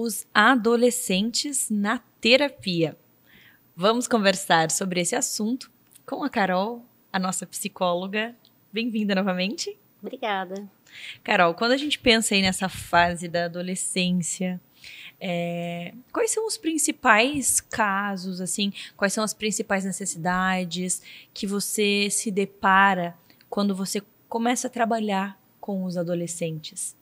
os adolescentes na terapia. Vamos conversar sobre esse assunto com a Carol, a nossa psicóloga. Bem-vinda novamente. Obrigada. Carol, quando a gente pensa aí nessa fase da adolescência, quais são os principais casos, assim, quais são as principais necessidades que você se depara quando você começa a trabalhar com os adolescentes?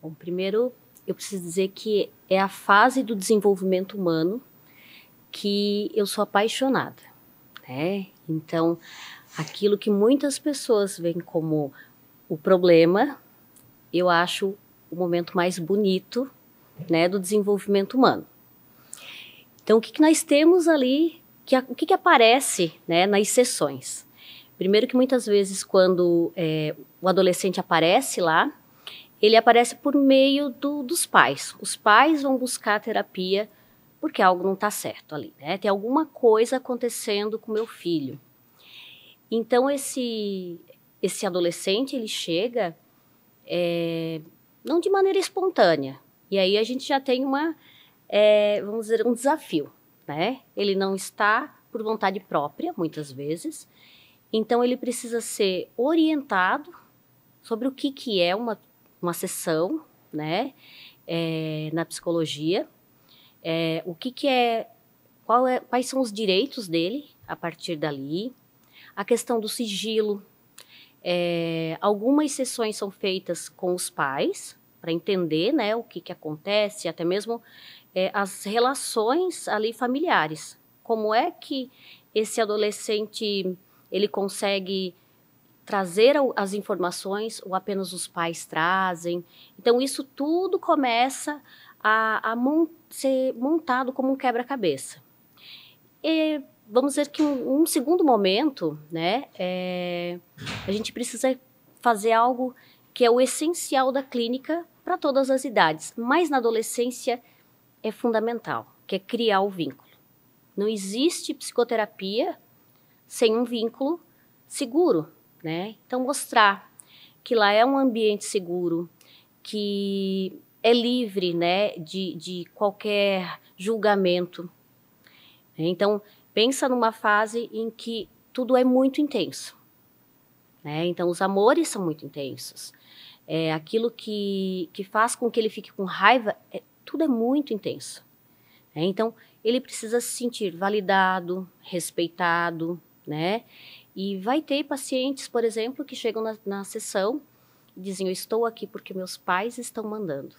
Bom, primeiro eu preciso dizer que é a fase do desenvolvimento humano que eu sou apaixonada, né? Então, aquilo que muitas pessoas veem como o problema, eu acho o momento mais bonito, né, do desenvolvimento humano. Então, o que nós temos ali, o que aparece, né, nas sessões? Primeiro que muitas vezes quando o adolescente aparece lá, ele aparece por meio dos pais. Os pais vão buscar a terapia porque algo não está certo ali, né? Tem alguma coisa acontecendo com meu filho. Então, esse adolescente, ele chega não de maneira espontânea. E aí a gente já tem vamos dizer, um desafio, né? Ele não está por vontade própria, muitas vezes. Então, ele precisa ser orientado sobre o que é uma sessão, né? Na psicologia. Quais são os direitos dele a partir dali, a questão do sigilo. Algumas sessões são feitas com os pais, para entender, né, o que acontece, até mesmo as relações ali familiares. Como é que esse adolescente ele consegue trazer as informações ou apenas os pais trazem? Então, isso tudo começa a ser montado como um quebra-cabeça. E vamos dizer que um segundo momento, né, a gente precisa fazer algo que é o essencial da clínica para todas as idades, mas na adolescência é fundamental, que é criar o vínculo. Não existe psicoterapia sem um vínculo seguro, né? Então, mostrar que lá é um ambiente seguro, que é livre, né, de qualquer julgamento. Então, pensa numa fase em que tudo é muito intenso, né? Então, os amores são muito intensos. Aquilo que faz com que ele fique com raiva, tudo é muito intenso. Né? Então, ele precisa se sentir validado, respeitado, né? E vai ter pacientes, por exemplo, que chegam na sessão e dizem: eu estou aqui porque meus pais estão mandando.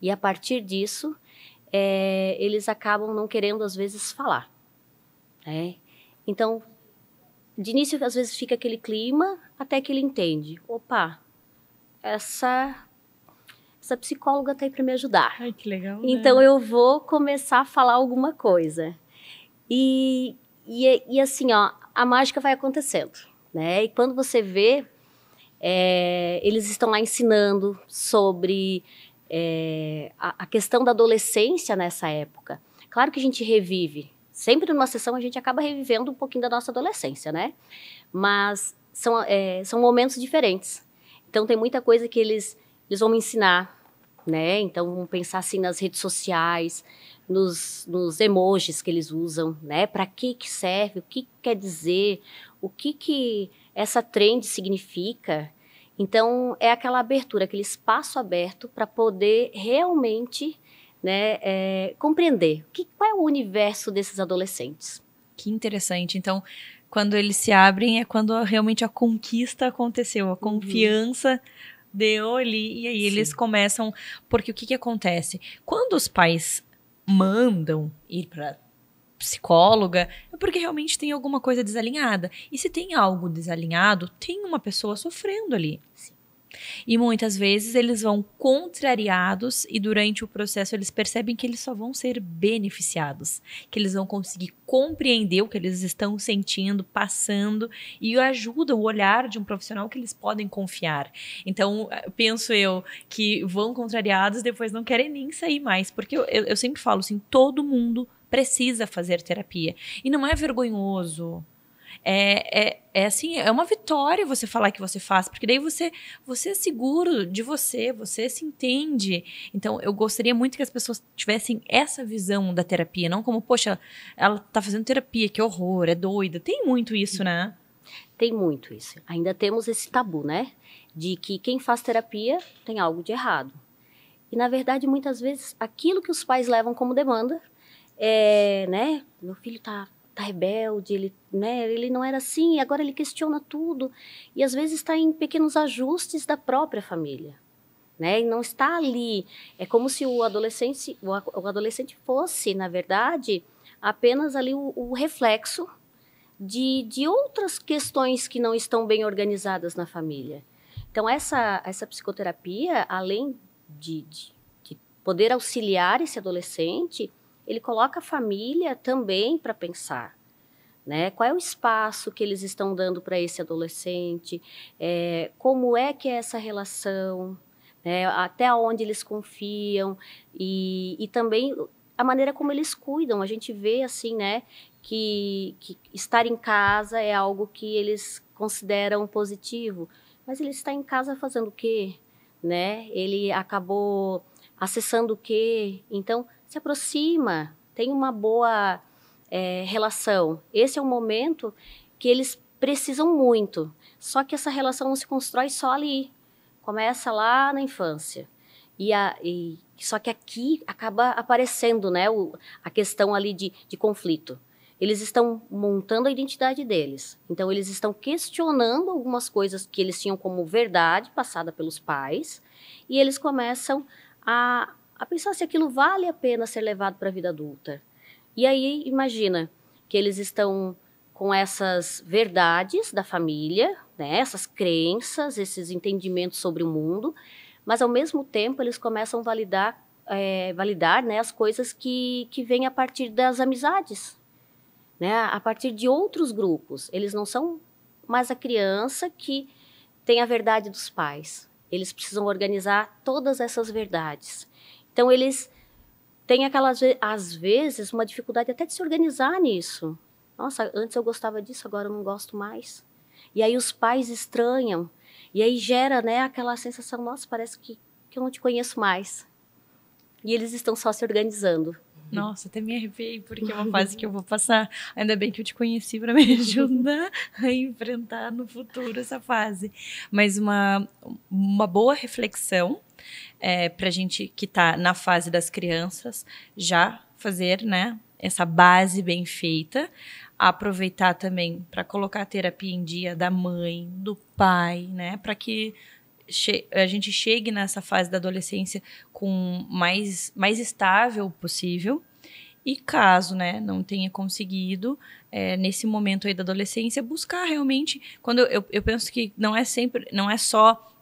E a partir disso, eles acabam não querendo, às vezes, falar. Né? Então, de início, às vezes fica aquele clima, até que ele entende. Opa, essa psicóloga está aí para me ajudar. Ai, que legal, então, né? eu vou começar a falar alguma coisa. E assim, ó, a mágica vai acontecendo, né? E quando você vê, eles estão lá ensinando sobre a questão da adolescência nessa época. Claro que a gente revive. Sempre numa sessão a gente acaba revivendo um pouquinho da nossa adolescência, né? Mas são momentos diferentes. Então, tem muita coisa que eles vão me ensinar, né? Então, vamos pensar assim nas redes sociais, nos emojis que eles usam, né? Para que serve, o que quer dizer, o que essa trend significa. Então, é aquela abertura, aquele espaço aberto para poder realmente, né, compreender qual é o universo desses adolescentes. Que interessante. Então, quando eles se abrem é quando realmente a conquista aconteceu, a confiança deu ali, e aí eles começam... Porque o que acontece? Quando os pais mandam ir para psicóloga, é porque realmente tem alguma coisa desalinhada. E se tem algo desalinhado, tem uma pessoa sofrendo ali. Sim. E muitas vezes eles vão contrariados e durante o processo eles percebem que eles só vão ser beneficiados, que eles vão conseguir compreender o que eles estão sentindo, passando, e ajudam o olhar de um profissional que eles podem confiar. Então, penso eu que vão contrariados, depois não querem nem sair mais, porque eu sempre falo assim, todo mundo precisa fazer terapia. E não é vergonhoso. É assim, é uma vitória você falar que você faz, porque daí você é seguro de você se entende. Então, eu gostaria muito que as pessoas tivessem essa visão da terapia, não como, poxa, ela tá fazendo terapia, que horror, é doida. Tem muito isso, né? Tem muito isso. Ainda temos esse tabu, né? De que quem faz terapia tem algo de errado. E, na verdade, muitas vezes, aquilo que os pais levam como demanda né? Meu filho tá rebelde, ele não era assim, agora ele questiona tudo. E, às vezes, está em pequenos ajustes da própria família, né? E não está ali. É como se o adolescente fosse, na verdade, apenas ali o reflexo de outras questões que não estão bem organizadas na família. Então, essa psicoterapia, além de poder auxiliar esse adolescente, ele coloca a família também para pensar, né? Qual é o espaço que eles estão dando para esse adolescente, como é que é essa relação, né? Até onde eles confiam e também a maneira como eles cuidam. A gente vê assim, né, que estar em casa é algo que eles consideram positivo, mas ele está em casa fazendo o quê? Né? Ele acabou acessando o quê? Então, se aproxima, tem uma boa relação. Esse é um momento que eles precisam muito, só que essa relação não se constrói só ali, começa lá na infância. Só que aqui acaba aparecendo, né, a questão ali de conflito. Eles estão montando a identidade deles. Então, eles estão questionando algumas coisas que eles tinham como verdade passada pelos pais, e eles começam a pensar se aquilo vale a pena ser levado para a vida adulta. E aí, imagina que eles estão com essas verdades da família, né, essas crenças, esses entendimentos sobre o mundo, mas, ao mesmo tempo, eles começam a validar, né, as coisas que vêm a partir das amizades, né, a partir de outros grupos. Eles não são mais a criança que tem a verdade dos pais. Eles precisam organizar todas essas verdades. Então, eles têm às vezes, uma dificuldade até de se organizar nisso. Nossa, antes eu gostava disso, agora eu não gosto mais. E aí os pais estranham. E aí gera, né, aquela sensação, nossa, parece que eu não te conheço mais. E eles estão só se organizando. Nossa, até me arrepiei, porque é uma fase que eu vou passar. Ainda bem que eu te conheci para me ajudar a enfrentar no futuro essa fase. Mas uma boa reflexão para a gente que está na fase das crianças já fazer, né, essa base bem feita. Aproveitar também para colocar a terapia em dia da mãe, do pai, né, para que a gente chegue nessa fase da adolescência com mais estável possível. E caso, né, não tenha conseguido, nesse momento aí da adolescência, buscar realmente, quando eu penso que não é só,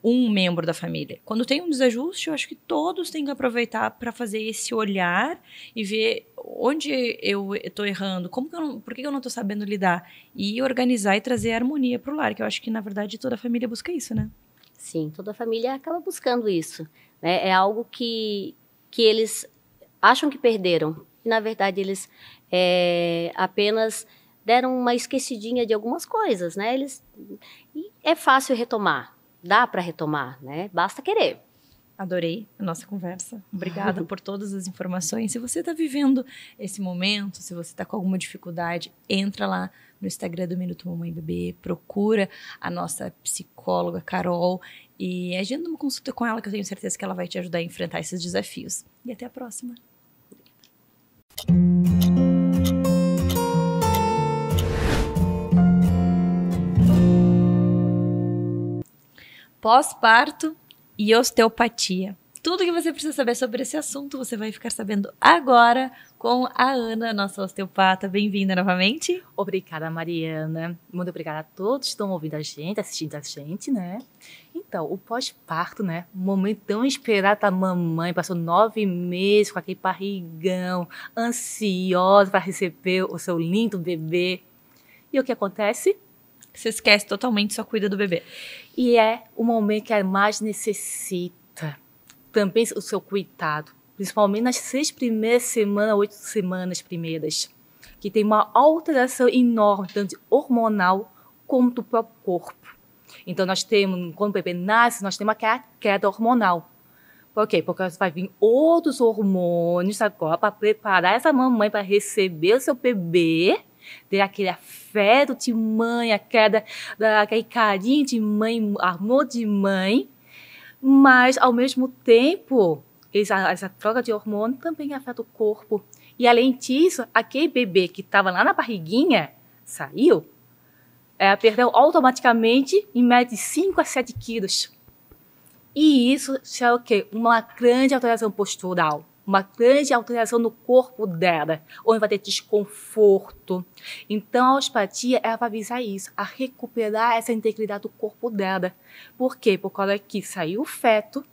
um membro da família. Quando tem um desajuste, eu acho que todos têm que aproveitar para fazer esse olhar e ver onde eu estou errando, por que eu não estou sabendo lidar, e organizar e trazer harmonia para o lar, que eu acho que, na verdade, toda a família busca isso, né? Sim, toda a família acaba buscando isso, né? É algo que eles acham que perderam. E, na verdade, eles apenas deram uma esquecidinha de algumas coisas, né? E é fácil retomar, dá para retomar, né? Basta querer. Adorei a nossa conversa. Obrigada por todas as informações. Se você está vivendo esse momento, se você está com alguma dificuldade, entra lá no Instagram do Minuto Mamãe Bebê, procura a nossa psicóloga Carol e agenda uma consulta com ela, que eu tenho certeza que ela vai te ajudar a enfrentar esses desafios. E até a próxima. Pós-parto e osteopatia. Tudo que você precisa saber sobre esse assunto, você vai ficar sabendo agora com a Ana, nossa osteopata. Bem-vinda novamente. Obrigada, Mariana. Muito obrigada a todos que estão ouvindo a gente, assistindo a gente, né? Então, o pós-parto, né? Um momento tão esperado da mamãe, passou 9 meses com aquele barrigão, ansiosa para receber o seu lindo bebê. E o que acontece? Você esquece totalmente, só cuida do bebê. E é o momento que a mais necessita também o seu cuidado, principalmente nas 6 primeiras semanas, 8 semanas primeiras. que tem uma alteração enorme, tanto hormonal como do próprio corpo. Então, nós temos, quando o bebê nasce, nós temos aquela queda hormonal. Por quê? Porque vai vir outros hormônios agora para preparar essa mamãe para receber o seu bebê, ter aquele afeto de mãe, aquele carinho de mãe, amor de mãe, mas, ao mesmo tempo, essa troca de hormônio também afeta o corpo. E, além disso, aquele bebê que estava lá na barriguinha, saiu, perdeu automaticamente, em média, de 5 a 7 quilos. E isso é o quê? Uma grande alteração postural, uma grande alteração no corpo dela, onde vai ter desconforto. Então, a osteopatia ela vai visar isso, a recuperar essa integridade do corpo dela. Por quê? Por causa que saiu o feto,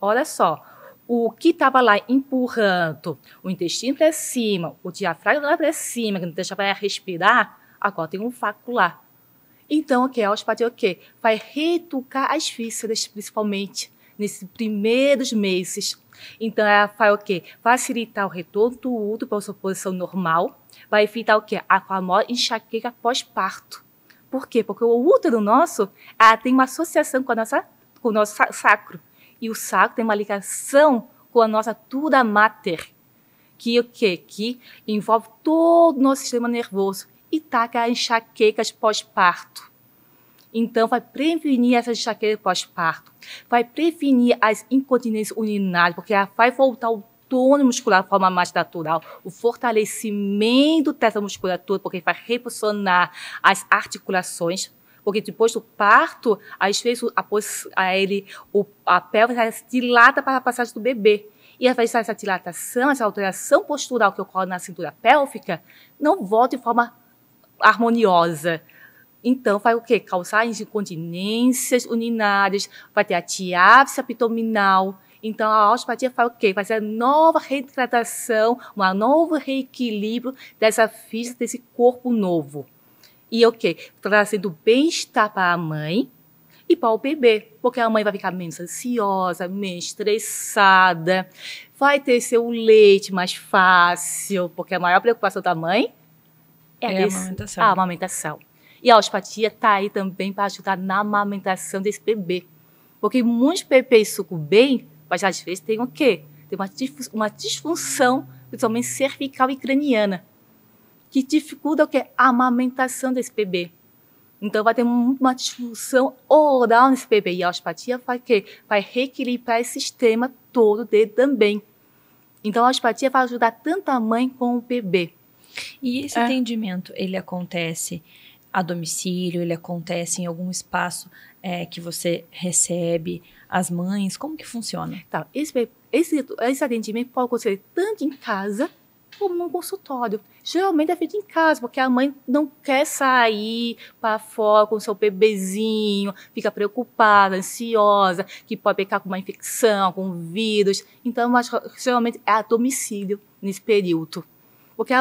olha só, o que estava lá empurrando o intestino para cima, o diafragma lá para cima, que não deixava ela respirar, agora tem um vácuo lá. Então, a osteopatia vai reeducar as vísceras, principalmente, nesses primeiros meses. Então, ela vai facilitar o retorno do útero para a sua posição normal, vai evitar a famosa enxaqueca pós-parto. Por quê? Porque o útero nosso tem uma associação com o nosso sacro. E o sacro tem uma ligação com a nossa dura mater, que envolve todo o nosso sistema nervoso e taca enxaquecas pós-parto. Então, vai prevenir essas enxaquecas pós-parto, vai prevenir as incontinências urinárias, porque ela vai voltar o tônus muscular de forma mais natural, o fortalecimento dessa musculatura, porque vai reposicionar as articulações, porque depois do parto, às vezes a pelve se dilata para a passagem do bebê. E essa dilatação, essa alteração postural que ocorre na cintura pélvica, não volta de forma harmoniosa. Então, vai causar incontinências urinárias, vai ter a diáfise abdominal. Então, a osteopatia vai ser nova reidratação, um novo reequilíbrio dessa física, desse corpo novo. E trazendo bem-estar para a mãe e para o bebê, porque a mãe vai ficar menos ansiosa, menos estressada, vai ter seu leite mais fácil, porque a maior preocupação da mãe é a amamentação. E a osteopatia está aí também para ajudar na amamentação desse bebê. Porque muitos bebês sucam bem, mas às vezes tem Tem uma disfunção, principalmente cervical e craniana, que dificulta a amamentação desse bebê. Então, vai ter uma disfunção oral nesse bebê. E a osteopatia vai reequilibrar esse sistema todo dele também. Então, a osteopatia vai ajudar tanto a mãe como o bebê. E esse atendimento, ele acontece a domicílio, ele acontece em algum espaço que você recebe as mães? Como que funciona? Tá, esse atendimento pode acontecer tanto em casa como no consultório. Geralmente é feito em casa, porque a mãe não quer sair para fora com o seu bebezinho, fica preocupada, ansiosa, que pode pegar com uma infecção, com um vírus. Então, geralmente é a domicílio nesse período. Porque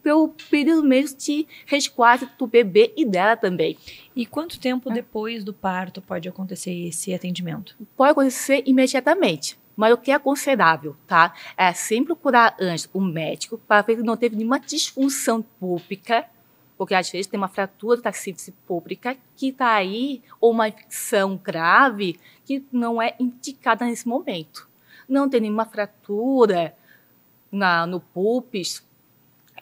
pelo período mesmo de resguardo do bebê e dela também. E quanto tempo depois do parto pode acontecer esse atendimento? Pode acontecer imediatamente, mas o que é aconselhável, tá? É sempre procurar antes o médico para ver que não teve nenhuma disfunção pública, porque às vezes tem uma fratura da síntese pública que está aí, ou uma infecção grave que não é indicada nesse momento. Não tem nenhuma fratura no púbis,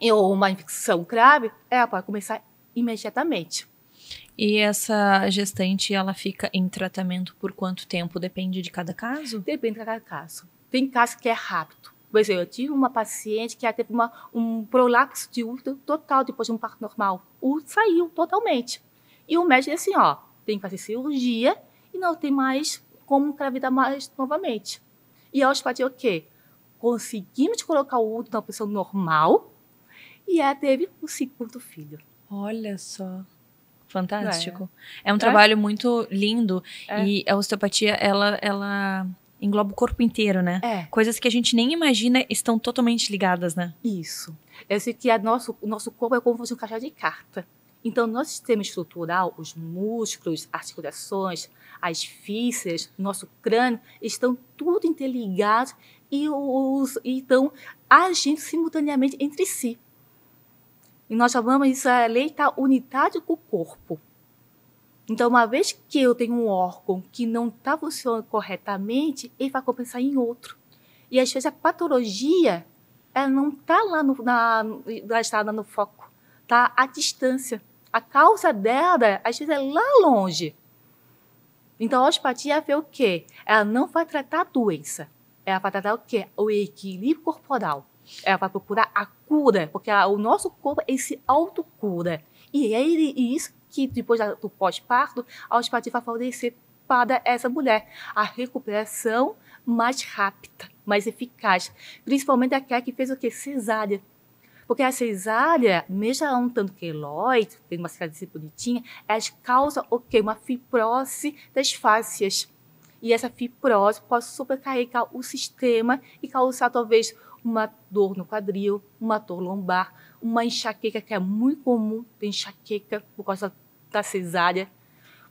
ou uma infecção grave, ela pode começar imediatamente. E essa gestante, ela fica em tratamento por quanto tempo? Depende de cada caso? Depende de cada caso. Tem casos que é rápido. Por exemplo, eu tive uma paciente que teve um prolapso de útero total depois de um parto normal. O útero saiu totalmente. E o médico disse assim, tem que fazer cirurgia e não tem mais como engravidar mais novamente. E a osteopatia conseguimos colocar o útero na posição normal, e ela teve o segundo filho. Olha só. Fantástico. É um trabalho muito lindo. E a osteopatia, ela engloba o corpo inteiro, né? Coisas que a gente nem imagina estão totalmente ligadas, né? Isso. Eu sei que o nosso corpo é como se fosse um caixa de carta. Então, nosso sistema estrutural, os músculos, articulações, as vísceras, nosso crânio, estão tudo interligados e estão agindo simultaneamente entre si. E nós chamamos isso de lei da unidade do corpo. Então, uma vez que eu tenho um órgão que não está funcionando corretamente, ele vai compensar em outro. E às vezes a patologia, ela não está lá no foco, está à distância. A causa dela, às vezes, é lá longe. Então, a osteopatia vê o quê? Ela não vai tratar a doença. Ela vai tratar o quê? O equilíbrio corporal. Ela vai procurar a cura, porque o nosso corpo ele se autocura. E isso que depois do pós-parto, a osteopatia vai favorecer para essa mulher a recuperação mais rápida, mais eficaz. Principalmente aquela que fez o quê? Cesárea. Porque a cesárea, mesmo ela um tanto queloide, tem uma cicatriz bonitinha, elas causam o quê? Uma fibrose das fáscias. E essa fibrose pode sobrecarregar o sistema e causar talvez uma dor no quadril, uma dor lombar, uma enxaqueca que é muito comum, tem enxaqueca por causa da cesárea,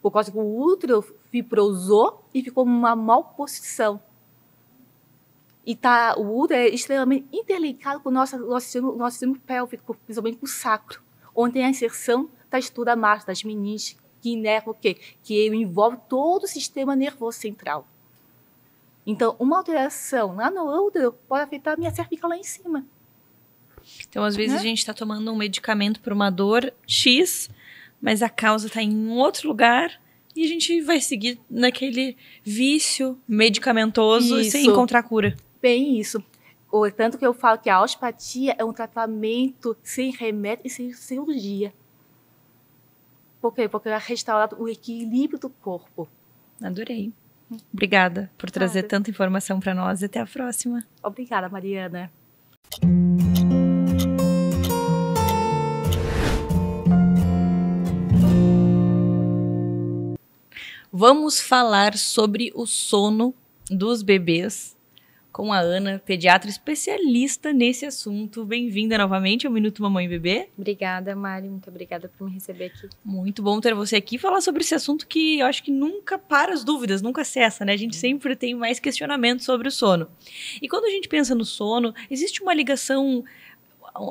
por causa que o útero fibrosou e ficou numa mal posição. E o útero é extremamente interligado com o nosso sistema pélvico, principalmente com o sacro, onde tem a inserção da estrutura mágica, das meninges, que inerva o quê? Que envolve todo o sistema nervoso central. Então, uma alteração lá no útero pode afetar a minha cervical lá em cima. Então, às vezes, a gente está tomando um medicamento para uma dor X, mas a causa está em outro lugar e a gente vai seguir naquele vício medicamentoso sem encontrar cura. Bem isso. Tanto que eu falo que a osteopatia é um tratamento sem remédio e sem cirurgia. Por quê? Porque ela restaura o equilíbrio do corpo. Adorei. Obrigada por trazer tanta informação para nós e até a próxima. Obrigada, Mariana. Vamos falar sobre o sono dos bebês com a Ana, pediatra especialista nesse assunto. Bem-vinda novamente ao Minuto Mamãe e Bebê. Obrigada, Mari. Muito obrigada por me receber aqui. Muito bom ter você aqui e falar sobre esse assunto que eu acho que nunca para as dúvidas, nunca cessa, né? A gente sempre tem mais questionamentos sobre o sono. E quando a gente pensa no sono, existe uma ligação...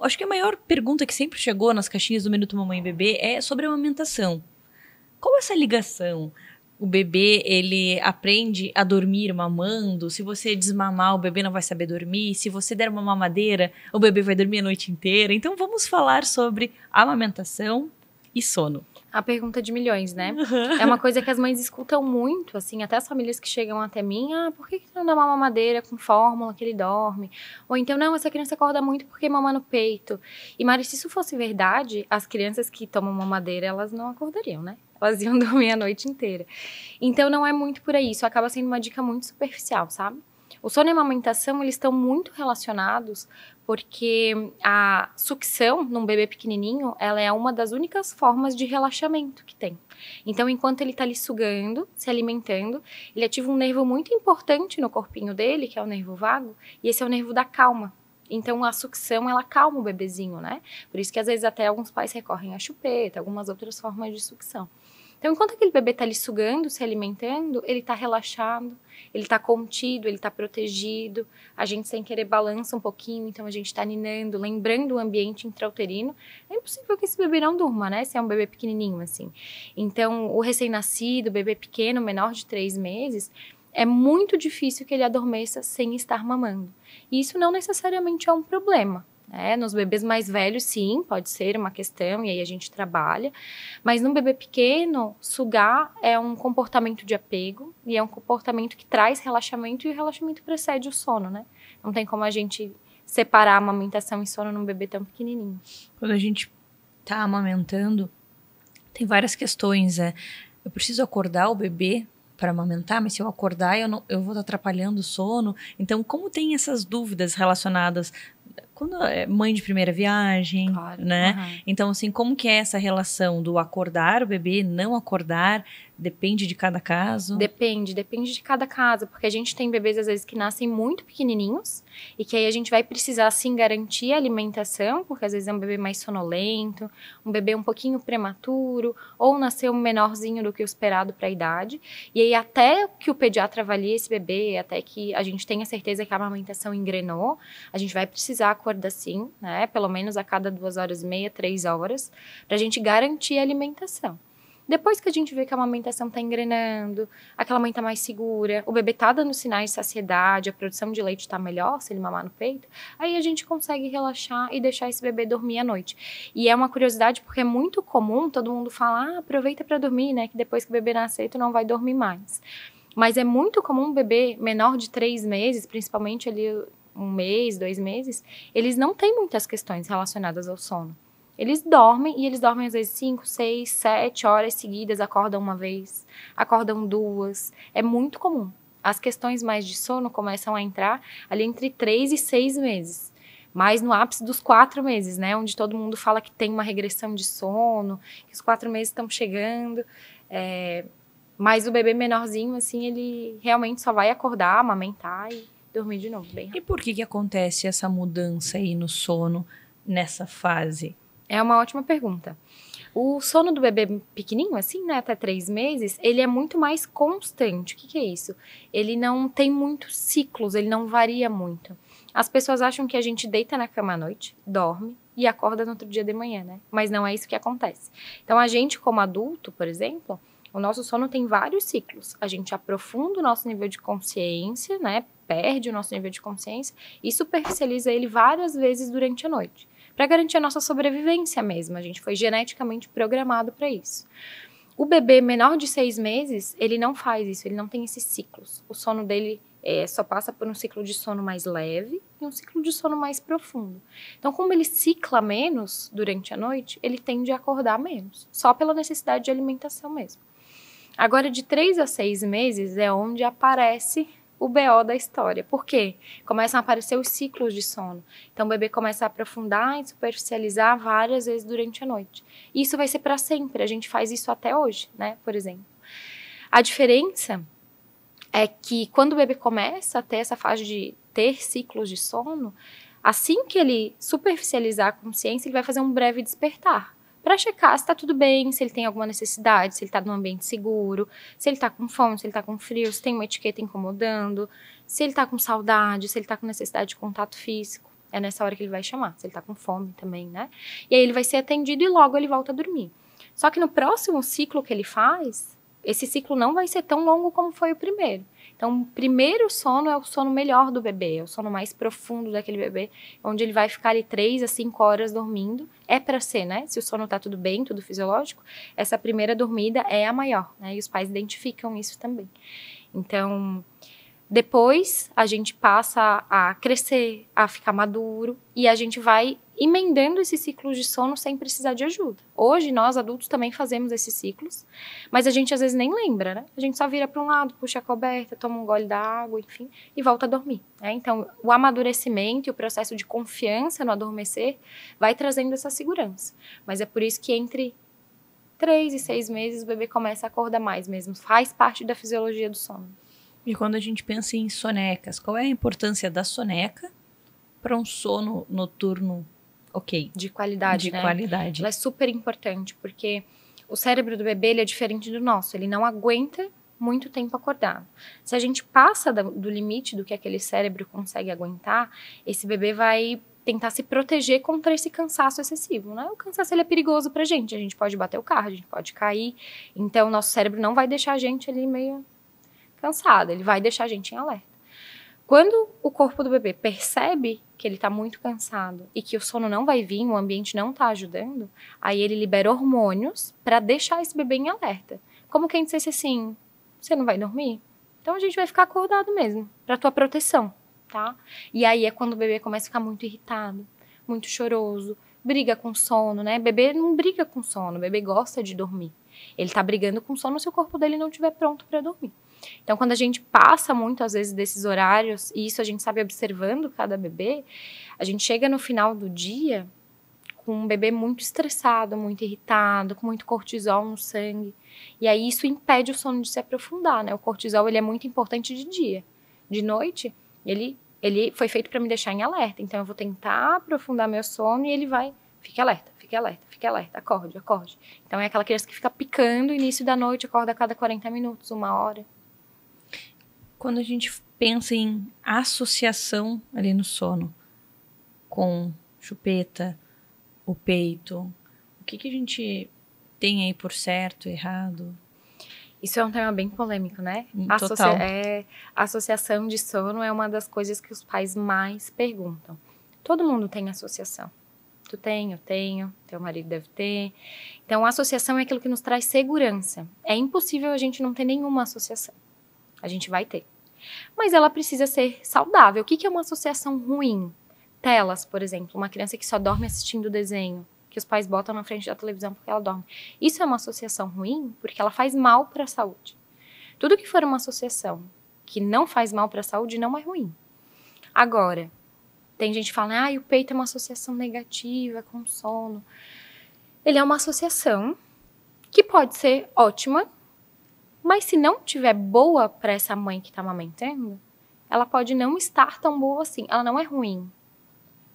Acho que a maior pergunta que sempre chegou nas caixinhas do Minuto Mamãe e Bebê é sobre a amamentação. Qual é essa ligação? O bebê, ele aprende a dormir mamando. Se você desmamar, o bebê não vai saber dormir. Se você der uma mamadeira, o bebê vai dormir a noite inteira. Então, vamos falar sobre amamentação e sono. A pergunta de milhões, né? É uma coisa que as mães escutam muito, assim, até as famílias que chegam até mim. Por que não dá uma mamadeira com fórmula que ele dorme? Ou então, não, essa criança acorda muito porque mama no peito. E, Mari, se isso fosse verdade, as crianças que tomam mamadeira, elas não acordariam, né? Elas iam dormir a noite inteira. Então, não é muito por aí. Isso acaba sendo uma dica muito superficial, sabe? O sono e a amamentação, eles estão muito relacionados porque a sucção num bebê pequenininho, ela é uma das únicas formas de relaxamento que tem. Então, enquanto ele está ali sugando, se alimentando, ele ativa um nervo muito importante no corpinho dele, que é o nervo vago, e esse é o nervo da calma. Então, a sucção, ela calma o bebezinho, né? Por isso que, às vezes, até alguns pais recorrem à chupeta, algumas outras formas de sucção. Então, enquanto aquele bebê está ali sugando, se alimentando, ele está relaxado, ele está contido, ele está protegido. A gente, sem querer, balança um pouquinho, então a gente está ninando, lembrando o ambiente intrauterino. É impossível que esse bebê não durma, né? Se é um bebê pequenininho, assim. Então, o recém-nascido, o bebê pequeno, menor de 3 meses, é muito difícil que ele adormeça sem estar mamando. E isso não necessariamente é um problema. Nos bebês mais velhos, sim, pode ser uma questão, e aí a gente trabalha. Mas num bebê pequeno, sugar é um comportamento de apego e é um comportamento que traz relaxamento, e o relaxamento precede o sono, né? Não tem como a gente separar a amamentação e sono num bebê tão pequenininho. Quando a gente tá amamentando, tem várias questões, eu preciso acordar o bebê para amamentar, mas se eu acordar, eu vou estar atrapalhando o sono. Então, como tem essas dúvidas relacionadas quando é mãe de primeira viagem, claro, né? Então, assim, como que é essa relação do acordar o bebê, não acordar? Depende de cada caso? Depende de cada caso, porque a gente tem bebês, às vezes, que nascem muito pequenininhos e que aí a gente vai precisar, sim, garantir a alimentação, porque às vezes é um bebê mais sonolento, um bebê um pouquinho prematuro, ou nasceu menorzinho do que o esperado para a idade. E aí, até que o pediatra avalie esse bebê, até que a gente tenha certeza que a amamentação engrenou, a gente vai precisar acordar sim, né? Pelo menos a cada 2h30, 3 horas, pra gente garantir a alimentação. Depois que a gente vê que a amamentação tá engrenando, aquela mãe tá mais segura, o bebê tá dando sinais de saciedade, a produção de leite tá melhor, se ele mamar no peito, aí a gente consegue relaxar e deixar esse bebê dormir à noite. E é uma curiosidade porque é muito comum todo mundo falar, aproveita pra dormir, né? Que depois que o bebê nascer, tu não vai dormir mais. Mas é muito comum um bebê menor de 3 meses, principalmente ali 1 mês, 2 meses, eles não têm muitas questões relacionadas ao sono. Eles dormem, e eles dormem às vezes 5, 6, 7 horas seguidas, acordam uma vez, acordam 2. É muito comum. As questões mais de sono começam a entrar ali entre 3 e 6 meses. Mas no ápice dos 4 meses, né? Onde todo mundo fala que tem uma regressão de sono, que os 4 meses estão chegando. Mas o bebê menorzinho, assim, ele realmente só vai acordar, amamentar e dormir de novo, bem rápido. E por que acontece essa mudança aí no sono nessa fase? É uma ótima pergunta. O sono do bebê pequenininho, assim, né, até 3 meses, ele é muito mais constante. O que é isso? Ele não tem muitos ciclos, ele não varia muito. As pessoas acham que a gente deita na cama à noite, dorme e acorda no outro dia de manhã, né? Mas não é isso que acontece. Então, a gente, como adulto, por exemplo, o nosso sono tem vários ciclos. A gente aprofunda o nosso nível de consciência, né? Perde o nosso nível de consciência e superficializa ele várias vezes durante a noite. Para garantir a nossa sobrevivência mesmo. A gente foi geneticamente programado para isso. O bebê menor de 6 meses, ele não faz isso, ele não tem esses ciclos. O sono dele só passa por um ciclo de sono mais leve e um ciclo de sono mais profundo. Então, como ele cicla menos durante a noite, ele tende a acordar menos, só pela necessidade de alimentação mesmo. Agora, de 3 a 6 meses é onde aparece o BO da história. Por quê? Começam a aparecer os ciclos de sono. Então, o bebê começa a aprofundar e superficializar várias vezes durante a noite. E isso vai ser para sempre. A gente faz isso até hoje, né? Por exemplo. A diferença é que quando o bebê começa a ter essa fase de ter ciclos de sono, assim que ele superficializar a consciência, ele vai fazer um breve despertar. Para checar se está tudo bem, se ele tem alguma necessidade, se ele está num ambiente seguro, se ele está com fome, se ele está com frio, se tem uma etiqueta incomodando, se ele está com saudade, se ele está com necessidade de contato físico. É nessa hora que ele vai chamar, se ele está com fome também, né? E aí ele vai ser atendido e logo ele volta a dormir. Só que no próximo ciclo que ele faz, esse ciclo não vai ser tão longo como foi o primeiro. Então, o primeiro sono é o sono melhor do bebê, é o sono mais profundo daquele bebê, onde ele vai ficar ali 3 a 5 horas dormindo. É para ser, né? Se o sono tá tudo bem, tudo fisiológico, essa primeira dormida é a maior, né? E os pais identificam isso também. Então, depois a gente passa a crescer, a ficar maduro e a gente vai emendando esses ciclos de sono sem precisar de ajuda. Hoje, nós adultos também fazemos esses ciclos, mas a gente às vezes nem lembra, né? A gente só vira para um lado, puxa a coberta, toma um gole da água, enfim, e volta a dormir, né? Então, o amadurecimento e o processo de confiança no adormecer vai trazendo essa segurança. Mas é por isso que entre 3 e 6 meses o bebê começa a acordar mais mesmo, faz parte da fisiologia do sono. E quando a gente pensa em sonecas, qual é a importância da soneca para um sono noturno ok? De qualidade, né? De qualidade. Ela é super importante, porque o cérebro do bebê ele é diferente do nosso. Ele não aguenta muito tempo acordado. Se a gente passa do limite do que aquele cérebro consegue aguentar, esse bebê vai tentar se proteger contra esse cansaço excessivo, né? O cansaço ele é perigoso pra gente. A gente pode bater o carro, a gente pode cair. Então, o nosso cérebro não vai deixar a gente ali meio cansado, ele vai deixar a gente em alerta. Quando o corpo do bebê percebe que ele está muito cansado e que o sono não vai vir, o ambiente não está ajudando, aí ele libera hormônios para deixar esse bebê em alerta. Como quem dissesse assim, você não vai dormir? Então a gente vai ficar acordado mesmo, para tua proteção, tá? E aí é quando o bebê começa a ficar muito irritado, muito choroso, briga com sono, né? Bebê não briga com sono, o bebê gosta de dormir. Ele tá brigando com sono se o corpo dele não estiver pronto para dormir. Então, quando a gente passa muito, às vezes, desses horários, e isso a gente sabe observando cada bebê, a gente chega no final do dia com um bebê muito estressado, muito irritado, com muito cortisol no sangue. E aí isso impede o sono de se aprofundar, né? O cortisol, ele é muito importante de dia. De noite, ele foi feito para me deixar em alerta. Então, eu vou tentar aprofundar meu sono e ele vai... Fique alerta, fique alerta, fique alerta, acorde, acorde. Então, é aquela criança que fica picando, início da noite, acorda a cada 40 minutos, 1 hora. Quando a gente pensa em associação ali no sono, com chupeta, o peito? O que a gente tem aí por certo, errado? Isso é um tema bem polêmico, né? Total. A associação de sono é uma das coisas que os pais mais perguntam. Todo mundo tem associação. Tu tem, eu tenho, teu marido deve ter. Então, a associação é aquilo que nos traz segurança. É impossível a gente não ter nenhuma associação. A gente vai ter. Mas ela precisa ser saudável. O que é uma associação ruim? Telas, por exemplo. Uma criança que só dorme assistindo desenho, que os pais botam na frente da televisão porque ela dorme. Isso é uma associação ruim porque ela faz mal para a saúde. Tudo que for uma associação que não faz mal para a saúde não é ruim. Agora, tem gente que fala, o peito é uma associação negativa com sono. Ele é uma associação que pode ser ótima, mas se não tiver boa para essa mãe que está amamentando, ela pode não estar tão boa assim. Ela não é ruim,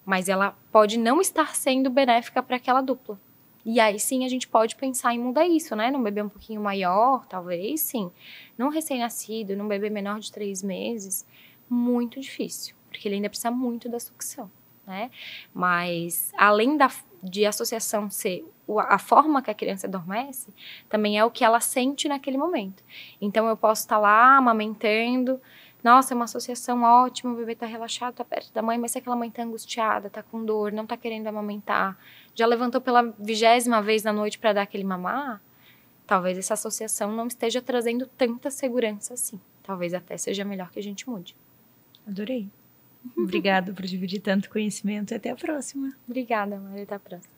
mas ela pode não estar sendo benéfica para aquela dupla. E aí sim a gente pode pensar em mudar isso, né? Num bebê um pouquinho maior, talvez, sim. Num recém-nascido, num bebê menor de 3 meses, muito difícil. Porque ele ainda precisa muito da sucção, né? Mas, além de associação ser a forma que a criança adormece, também é o que ela sente naquele momento. Então, eu posso estar lá amamentando, nossa, é uma associação ótima, o bebê tá relaxado, tá perto da mãe, mas se aquela mãe tá angustiada, tá com dor, não tá querendo amamentar, já levantou pela 20ª vez na noite para dar aquele mamar, talvez essa associação não esteja trazendo tanta segurança assim. Talvez até seja melhor que a gente mude. Adorei. Obrigada por dividir tanto conhecimento e até a próxima. Obrigada, Maria. Até a próxima.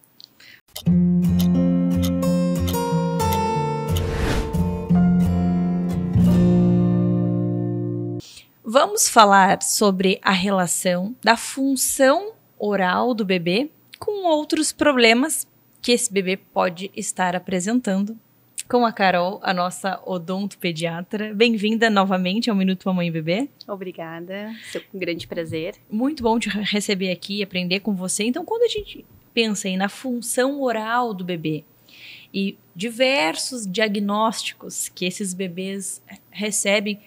Vamos falar sobre a relação da função oral do bebê com outros problemas que esse bebê pode estar apresentando. Com a Carol, a nossa odontopediatra. Bem-vinda novamente ao Minuto Mamãe e Bebê. Obrigada, seu grande prazer. Muito bom te receber aqui e aprender com você. Então, quando a gente pensa aí na função oral do bebê e diversos diagnósticos que esses bebês recebem,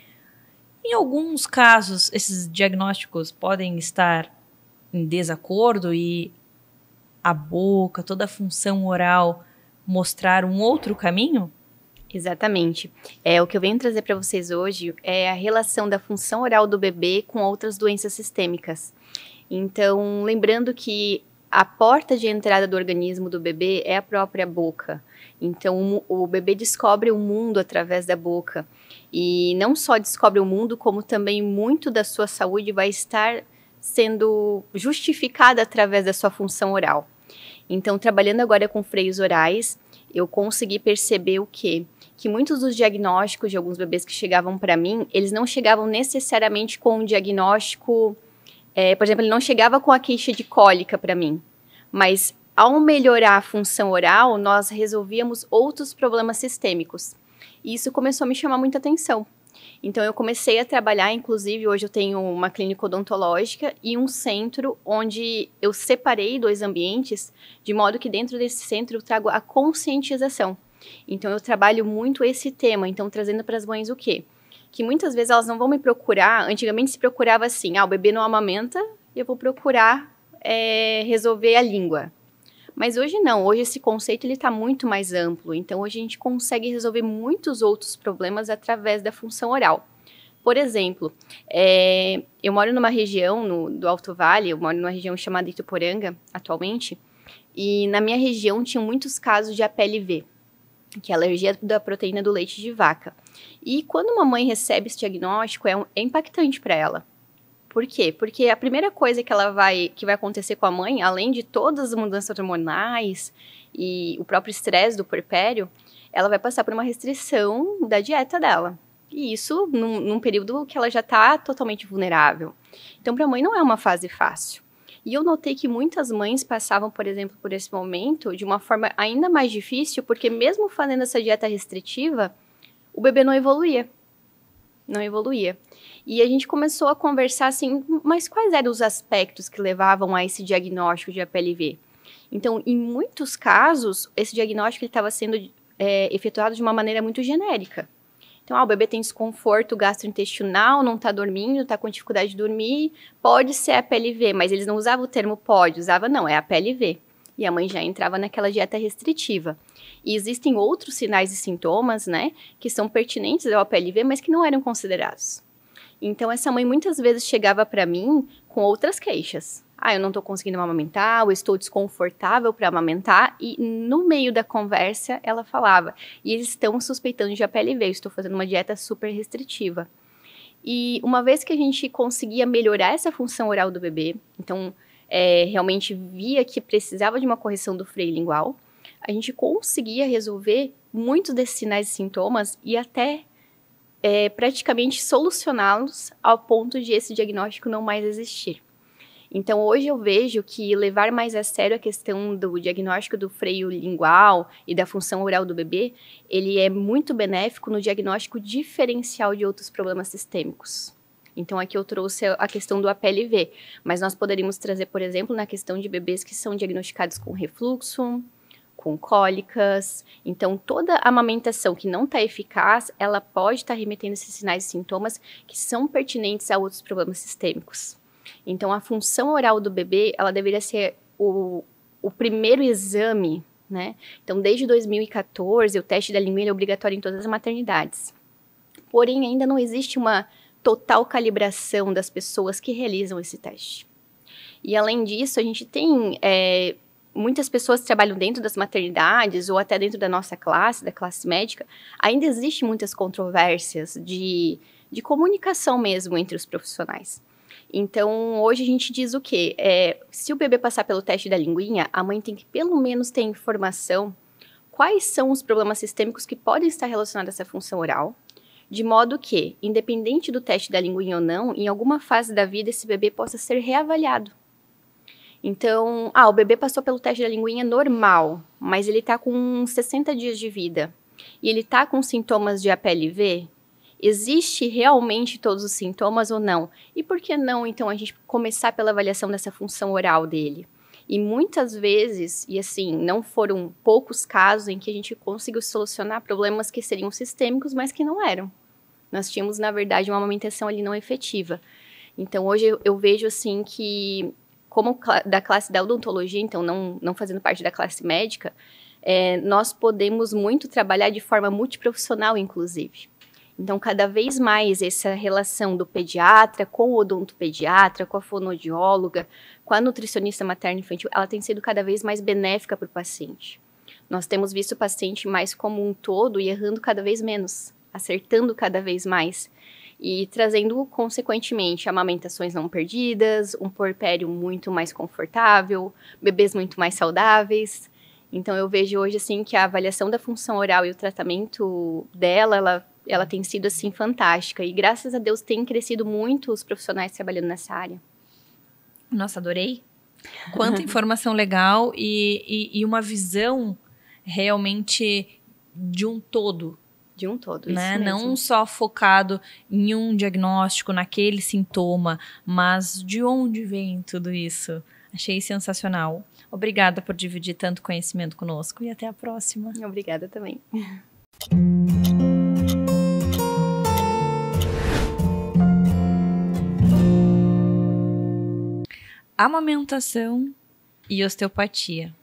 em alguns casos, esses diagnósticos podem estar em desacordo e a boca, toda a função oral mostrar um outro caminho? Exatamente. O que eu venho trazer para vocês hoje é a relação da função oral do bebê com outras doenças sistêmicas. Então, lembrando que a porta de entrada do organismo do bebê é a própria boca. Então, o bebê descobre o mundo através da boca. E não só descobre o mundo, como também muito da sua saúde vai estar sendo justificada através da sua função oral. Então, trabalhando agora com freios orais, eu consegui perceber o quê? Que muitos dos diagnósticos de alguns bebês que chegavam para mim, eles não chegavam necessariamente com um diagnóstico, por exemplo, ele não chegava com a queixa de cólica para mim, mas ao melhorar a função oral, nós resolvíamos outros problemas sistêmicos. E isso começou a me chamar muita atenção. Então, eu comecei a trabalhar, inclusive, hoje eu tenho uma clínica odontológica e um centro onde eu separei 2 ambientes, de modo que dentro desse centro eu trago a conscientização. Então, eu trabalho muito esse tema, então, trazendo para as mães o quê? Que muitas vezes elas não vão me procurar, antigamente se procurava assim, o bebê não amamenta, eu vou procurar resolver a língua. Mas hoje não, hoje esse conceito está muito mais amplo, então hoje a gente consegue resolver muitos outros problemas através da função oral. Por exemplo, eu moro numa região do Alto Vale, eu moro numa região chamada Ituporanga atualmente, e na minha região tinha muitos casos de APLV, que é a alergia da proteína do leite de vaca. E quando uma mãe recebe esse diagnóstico, é impactante para ela. Por quê? Porque a primeira coisa que vai acontecer com a mãe, além de todas as mudanças hormonais e o próprio estresse do puerpério, ela vai passar por uma restrição da dieta dela. E isso num período que ela já está totalmente vulnerável. Então, para a mãe não é uma fase fácil. E eu notei que muitas mães passavam, por exemplo, por esse momento de uma forma ainda mais difícil, porque mesmo fazendo essa dieta restritiva, o bebê não evoluía. Não evoluía. E a gente começou a conversar assim, mas quais eram os aspectos que levavam a esse diagnóstico de APLV? Então, em muitos casos, esse diagnóstico estava sendo efetuado de uma maneira muito genérica. Então, o bebê tem desconforto gastrointestinal, não está dormindo, está com dificuldade de dormir, pode ser a PLV, mas eles não usavam o termo pode, usava não, é a PLV. E a mãe já entrava naquela dieta restritiva. E existem outros sinais e sintomas, né, que são pertinentes ao PLV, mas que não eram considerados. Então, essa mãe muitas vezes chegava para mim com outras queixas. Eu não estou conseguindo amamentar, eu estou desconfortável para amamentar. E no meio da conversa, ela falava, e eles estão suspeitando de APLV, eu estou fazendo uma dieta super restritiva. E uma vez que a gente conseguia melhorar essa função oral do bebê, então, realmente via que precisava de uma correção do freio lingual, a gente conseguia resolver muitos desses sinais e sintomas e até praticamente solucioná-los ao ponto de esse diagnóstico não mais existir. Então, hoje eu vejo que levar mais a sério a questão do diagnóstico do freio lingual e da função oral do bebê, ele é muito benéfico no diagnóstico diferencial de outros problemas sistêmicos. Então, aqui eu trouxe a questão do APLV, mas nós poderíamos trazer, por exemplo, na questão de bebês que são diagnosticados com refluxo, com cólicas. Então, toda amamentação que não está eficaz, ela pode estar remetendo esses sinais e sintomas que são pertinentes a outros problemas sistêmicos. Então, a função oral do bebê, ela deveria ser o primeiro exame, né? Então, desde 2014, o teste da língua é obrigatório em todas as maternidades. Porém, ainda não existe uma total calibração das pessoas que realizam esse teste. E, além disso, a gente tem muitas pessoas que trabalham dentro das maternidades ou até dentro da nossa classe, da classe médica. Ainda existem muitas controvérsias de comunicação mesmo entre os profissionais. Então, hoje a gente diz o quê? Se o bebê passar pelo teste da linguinha, a mãe tem que pelo menos ter informação quais são os problemas sistêmicos que podem estar relacionados a essa função oral, de modo que, independente do teste da linguinha ou não, em alguma fase da vida esse bebê possa ser reavaliado. Então, o bebê passou pelo teste da linguinha normal, mas ele está com 60 dias de vida e ele está com sintomas de APLV. Existe realmente todos os sintomas ou não? E por que não, então, a gente começar pela avaliação dessa função oral dele? E muitas vezes, e assim, não foram poucos casos em que a gente conseguiu solucionar problemas que seriam sistêmicos, mas que não eram. Nós tínhamos, na verdade, uma amamentação ali não efetiva. Então, hoje eu vejo, assim, que, como da classe da odontologia, então, não fazendo parte da classe médica, nós podemos muito trabalhar de forma multiprofissional, inclusive. Então, cada vez mais essa relação do pediatra com o odontopediatra, com a fonoaudióloga, com a nutricionista materno-infantil, ela tem sido cada vez mais benéfica para o paciente. Nós temos visto o paciente mais como um todo e errando cada vez menos, acertando cada vez mais e trazendo, consequentemente, amamentações não perdidas, um puerpério muito mais confortável, bebês muito mais saudáveis. Então, eu vejo hoje, assim, que a avaliação da função oral e o tratamento dela, ela tem sido, assim, fantástica. E, graças a Deus, tem crescido muito os profissionais trabalhando nessa área. Nossa, adorei. Quanta informação legal e uma visão realmente de um todo. De um todo, né? isso mesmo. Não só focado em um diagnóstico, naquele sintoma, mas de onde vem tudo isso. Achei sensacional. Obrigada por dividir tanto conhecimento conosco e até a próxima. Obrigada também. Amamentação e osteopatia.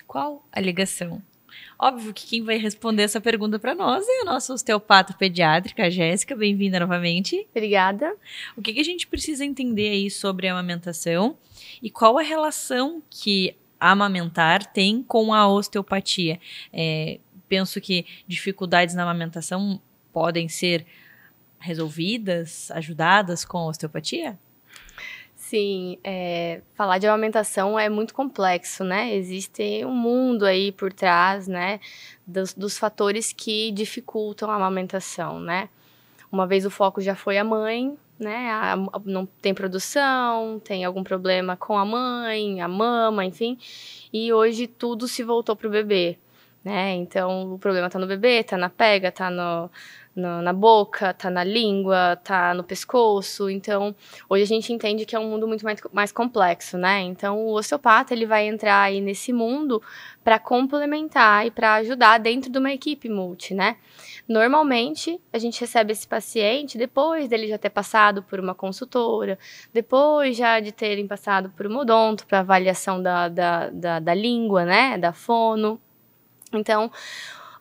Qual a ligação? Óbvio que quem vai responder essa pergunta para nós é a nossa osteopata pediátrica, a Jéssica. Bem-vinda novamente. Obrigada. O que a gente precisa entender aí sobre a amamentação e qual a relação que amamentar tem com a osteopatia? Penso que dificuldades na amamentação podem ser resolvidas, ajudadas com a osteopatia? Sim, falar de amamentação é muito complexo, né? Existe um mundo aí por trás, né, dos fatores que dificultam a amamentação, né? Uma vez o foco já foi a mãe, né? Não tem produção, tem algum problema com a mãe, a mama, enfim. E hoje tudo se voltou para o bebê. né? Então, o problema tá no bebê, tá na pega, tá na boca, tá na língua, tá no pescoço. Então, hoje a gente entende que é um mundo muito mais complexo, né? Então, o osteopata, ele vai entrar aí nesse mundo para complementar e para ajudar dentro de uma equipe multi, né? Normalmente, a gente recebe esse paciente depois dele já ter passado por uma consultora, depois já de terem passado por um odonto para avaliação da língua, né? Da fono. Então,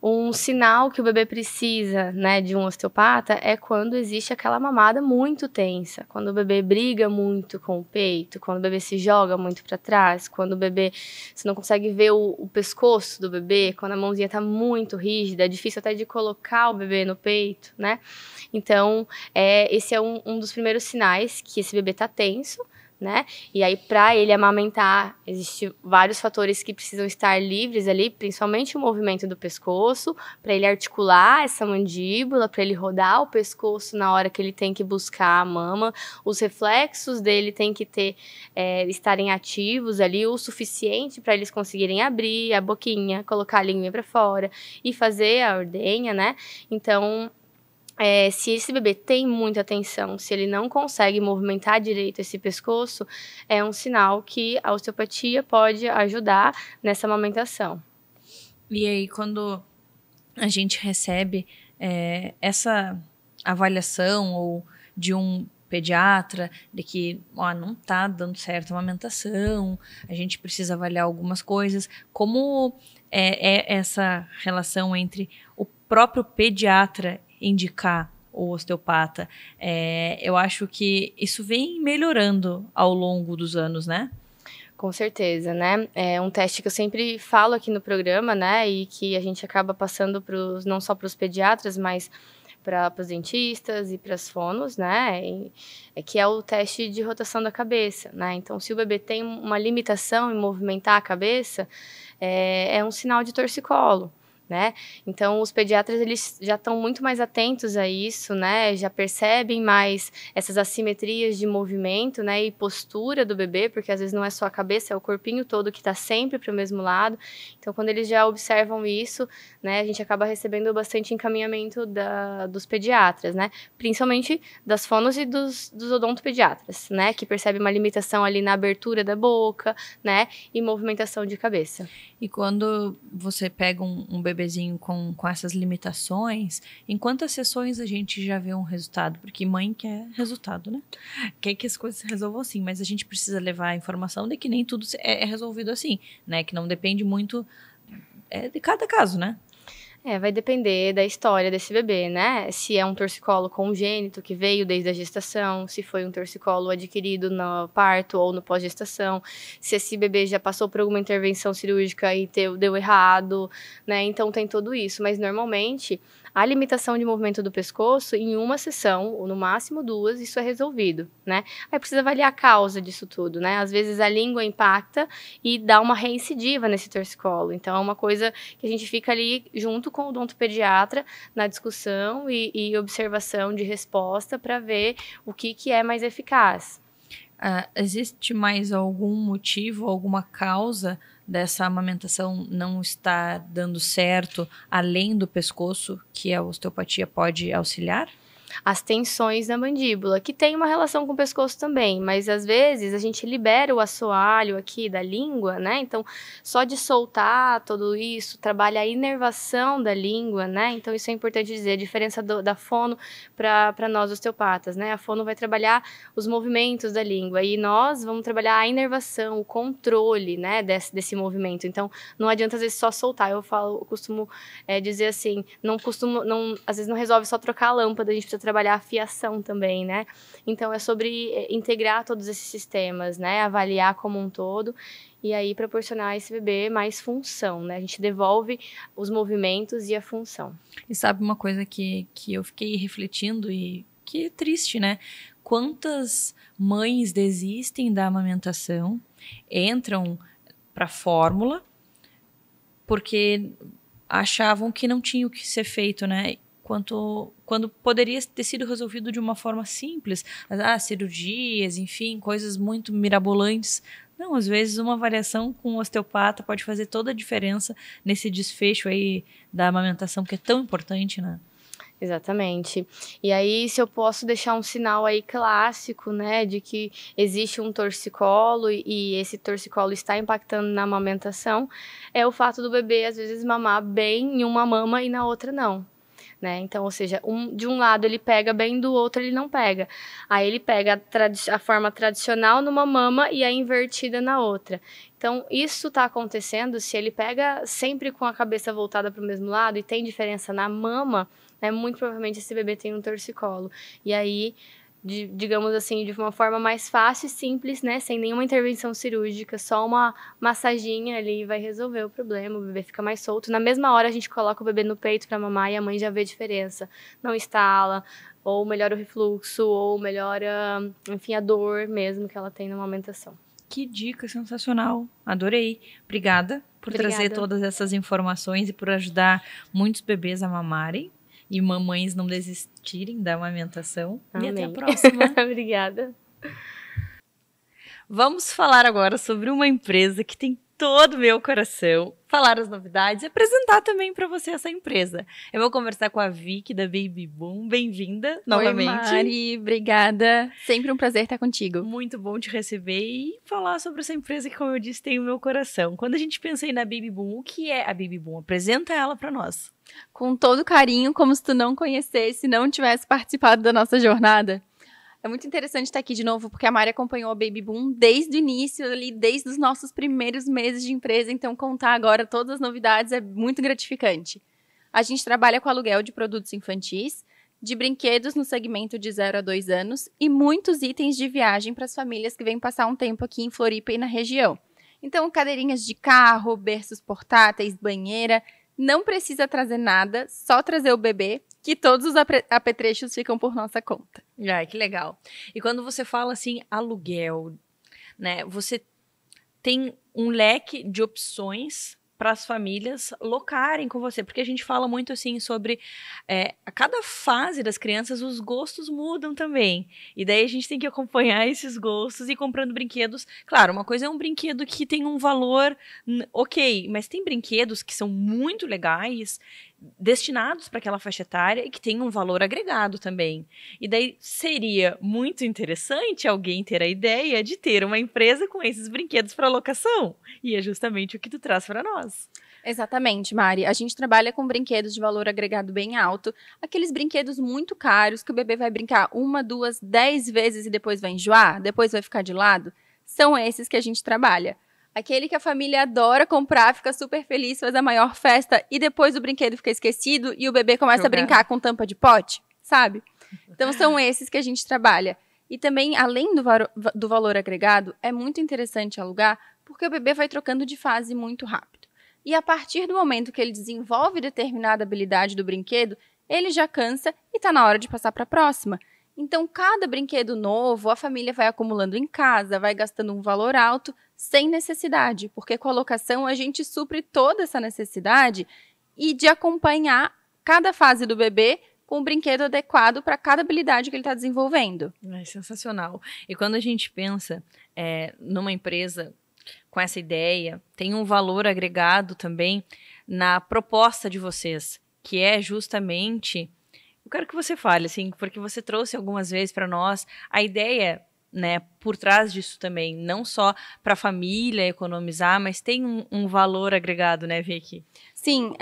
um sinal que o bebê precisa, né, de um osteopata é quando existe aquela mamada muito tensa, quando o bebê briga muito com o peito, quando o bebê se joga muito para trás, quando o bebê, você não consegue ver o pescoço do bebê, quando a mãozinha tá muito rígida, é difícil até de colocar o bebê no peito, né? Então, esse é um dos primeiros sinais que esse bebê tá tenso, né? E aí, para ele amamentar, existem vários fatores que precisam estar livres ali, principalmente o movimento do pescoço, para ele articular essa mandíbula, para ele rodar o pescoço na hora que ele tem que buscar a mama. Os reflexos dele têm que estarem ativos ali o suficiente para eles conseguirem abrir a boquinha, colocar a língua para fora e fazer a ordenha, né? Então, se esse bebê tem muita tensão, se ele não consegue movimentar direito esse pescoço, é um sinal que a osteopatia pode ajudar nessa amamentação. E aí, quando a gente recebe essa avaliação ou de um pediatra de que não tá dando certo a amamentação, a gente precisa avaliar algumas coisas, como é essa relação entre o próprio pediatra indicar o osteopata? Eu acho que isso vem melhorando ao longo dos anos, né? Com certeza, né? É um teste que eu sempre falo aqui no programa, né? E que a gente acaba passando não só para os pediatras, mas para os dentistas e para as fonos, né? Que é o teste de rotação da cabeça, né? Então, se o bebê tem uma limitação em movimentar a cabeça, é um sinal de torcicolo, né? Então, os pediatras, eles já estão muito mais atentos a isso, né? Já percebem mais essas assimetrias de movimento, né? E postura do bebê, porque às vezes não é só a cabeça, é o corpinho todo que está sempre para o mesmo lado. Então, quando eles já observam isso, né? A gente acaba recebendo bastante encaminhamento dos pediatras, né? Principalmente das fonos e dos odontopediatras, né? Que percebem uma limitação ali na abertura da boca, né? E movimentação de cabeça. E quando você pega um bebezinho com essas limitações, em quantas sessões a gente já vê um resultado? Porque mãe quer resultado, né? Quer que as coisas se resolvam assim, mas a gente precisa levar a informação de que nem tudo é resolvido assim, né? Que não depende muito de cada caso, né? Vai depender da história desse bebê, né? Se é um torcicolo congênito que veio desde a gestação, se foi um torcicolo adquirido no parto ou no pós-gestação, se esse bebê já passou por alguma intervenção cirúrgica e deu errado, né? Então tem tudo isso, mas normalmente a limitação de movimento do pescoço, em uma sessão, ou no máximo 2, isso é resolvido, né? Aí precisa avaliar a causa disso tudo, né? Às vezes a língua impacta e dá uma reincidiva nesse torcicolo. Então, é uma coisa que a gente fica ali junto com o odontopediatra na discussão e observação de resposta para ver o que é mais eficaz. Existe mais algum motivo, alguma causa dessa amamentação não estar dando certo, além do pescoço, que a osteopatia pode auxiliar? As tensões na mandíbula, que tem uma relação com o pescoço também, mas às vezes a gente libera o assoalho aqui da língua, né? Então, só de soltar tudo isso, trabalha a inervação da língua, né? Então, isso é importante dizer, a diferença da fono para nós osteopatas, né? A fono vai trabalhar os movimentos da língua e nós vamos trabalhar a inervação, o controle, né? Desse movimento. Então, não adianta às vezes só soltar. Eu costumo dizer assim, às vezes não resolve só trocar a lâmpada, a gente precisa trabalhar a fiação também, né? Então, é sobre integrar todos esses sistemas, né? Avaliar como um todo e aí proporcionar a esse bebê mais função, né? A gente devolve os movimentos e a função. E sabe uma coisa que eu fiquei refletindo e que é triste, né? Quantas mães desistem da amamentação, entram para a fórmula porque achavam que não tinha o que ser feito, né? Quando poderia ter sido resolvido de uma forma simples, cirurgias, enfim, coisas muito mirabolantes, Não, às vezes uma avaliação com o osteopata pode fazer toda a diferença nesse desfecho aí da amamentação, que é tão importante, né? Exatamente. E aí, se eu posso deixar um sinal aí clássico, né, de que existe um torcicolo e esse torcicolo está impactando na amamentação, é o fato do bebê, às vezes, mamar bem em uma mama e na outra não. Né? Então, ou seja, de um lado ele pega bem, do outro ele não pega. Aí ele pega a forma tradicional numa mama e a invertida na outra. Então, isso está acontecendo se ele pega sempre com a cabeça voltada para o mesmo lado e tem diferença na mama, né? Muito provavelmente esse bebê tem um torcicolo. E aí, digamos assim, de uma forma mais fácil e simples, né? Sem nenhuma intervenção cirúrgica, só uma massaginha ali vai resolver o problema, o bebê fica mais solto. Na mesma hora a gente coloca o bebê no peito para mamar e a mãe já vê a diferença. Não estala, ou melhora o refluxo, ou melhora, enfim, a dor mesmo que ela tem na amamentação. Que dica sensacional, adorei. Obrigada por trazer todas essas informações e por ajudar muitos bebês a mamarem. E mamães não desistirem da amamentação. Amém. E até a próxima. Obrigada. Vamos falar agora sobre uma empresa que tem todo o meu coração. Falar as novidades e apresentar também para você essa empresa. Eu vou conversar com a Vicky da Baby Boom. Bem-vinda novamente. Oi, Mari. Obrigada. Sempre um prazer estar contigo. Muito bom te receber e falar sobre essa empresa que, como eu disse, tem o meu coração. Quando a gente pensa aí na Baby Boom, o que é a Baby Boom? Apresenta ela para nós. Com todo carinho, como se tu não conhecesse, não tivesse participado da nossa jornada. É muito interessante estar aqui de novo, porque a Mari acompanhou a Baby Boom desde o início, ali, desde os nossos primeiros meses de empresa, então contar agora todas as novidades é muito gratificante. A gente trabalha com aluguel de produtos infantis, de brinquedos no segmento de 0 a 2 anos e muitos itens de viagem para as famílias que vêm passar um tempo aqui em Floripa e na região. Então, cadeirinhas de carro, berços portáteis, banheira, não precisa trazer nada, só trazer o bebê, que todos os apetrechos ficam por nossa conta. Ai, que legal. E quando você fala assim, aluguel, né? Você tem um leque de opções para as famílias locarem com você, porque a gente fala muito assim sobre a cada fase das crianças os gostos mudam também, e daí a gente tem que acompanhar esses gostos e ir comprando brinquedos. Claro, uma coisa é um brinquedo que tem um valor ok, mas tem brinquedos que são muito legais, destinados para aquela faixa etária e que tem um valor agregado também. E daí seria muito interessante alguém ter a ideia de ter uma empresa com esses brinquedos para locação. E é justamente o que tu traz para nós. Exatamente, Mari. A gente trabalha com brinquedos de valor agregado bem alto, aqueles brinquedos muito caros que o bebê vai brincar 1, 2, 10 vezes e depois vai enjoar, depois vai ficar de lado. São esses que a gente trabalha. Aquele que a família adora comprar, fica super feliz, faz a maior festa e depois o brinquedo fica esquecido e o bebê começa a brincar com tampa de pote, sabe? Então são esses que a gente trabalha. E também, além do valor agregado, é muito interessante alugar porque o bebê vai trocando de fase muito rápido. E a partir do momento que ele desenvolve determinada habilidade do brinquedo, ele já cansa e está na hora de passar para a próxima. Então, cada brinquedo novo, a família vai acumulando em casa, vai gastando um valor alto, sem necessidade, porque com a locação a gente supre toda essa necessidade e de acompanhar cada fase do bebê com um brinquedo adequado para cada habilidade que ele está desenvolvendo. É sensacional. E quando a gente pensa numa empresa com essa ideia, tem um valor agregado também na proposta de vocês, que é justamente... Eu quero que você fale, assim, porque você trouxe algumas vezes para nós a ideia, né, por trás disso também, não só para a família economizar, mas tem um valor agregado, né, Vicky? Sim,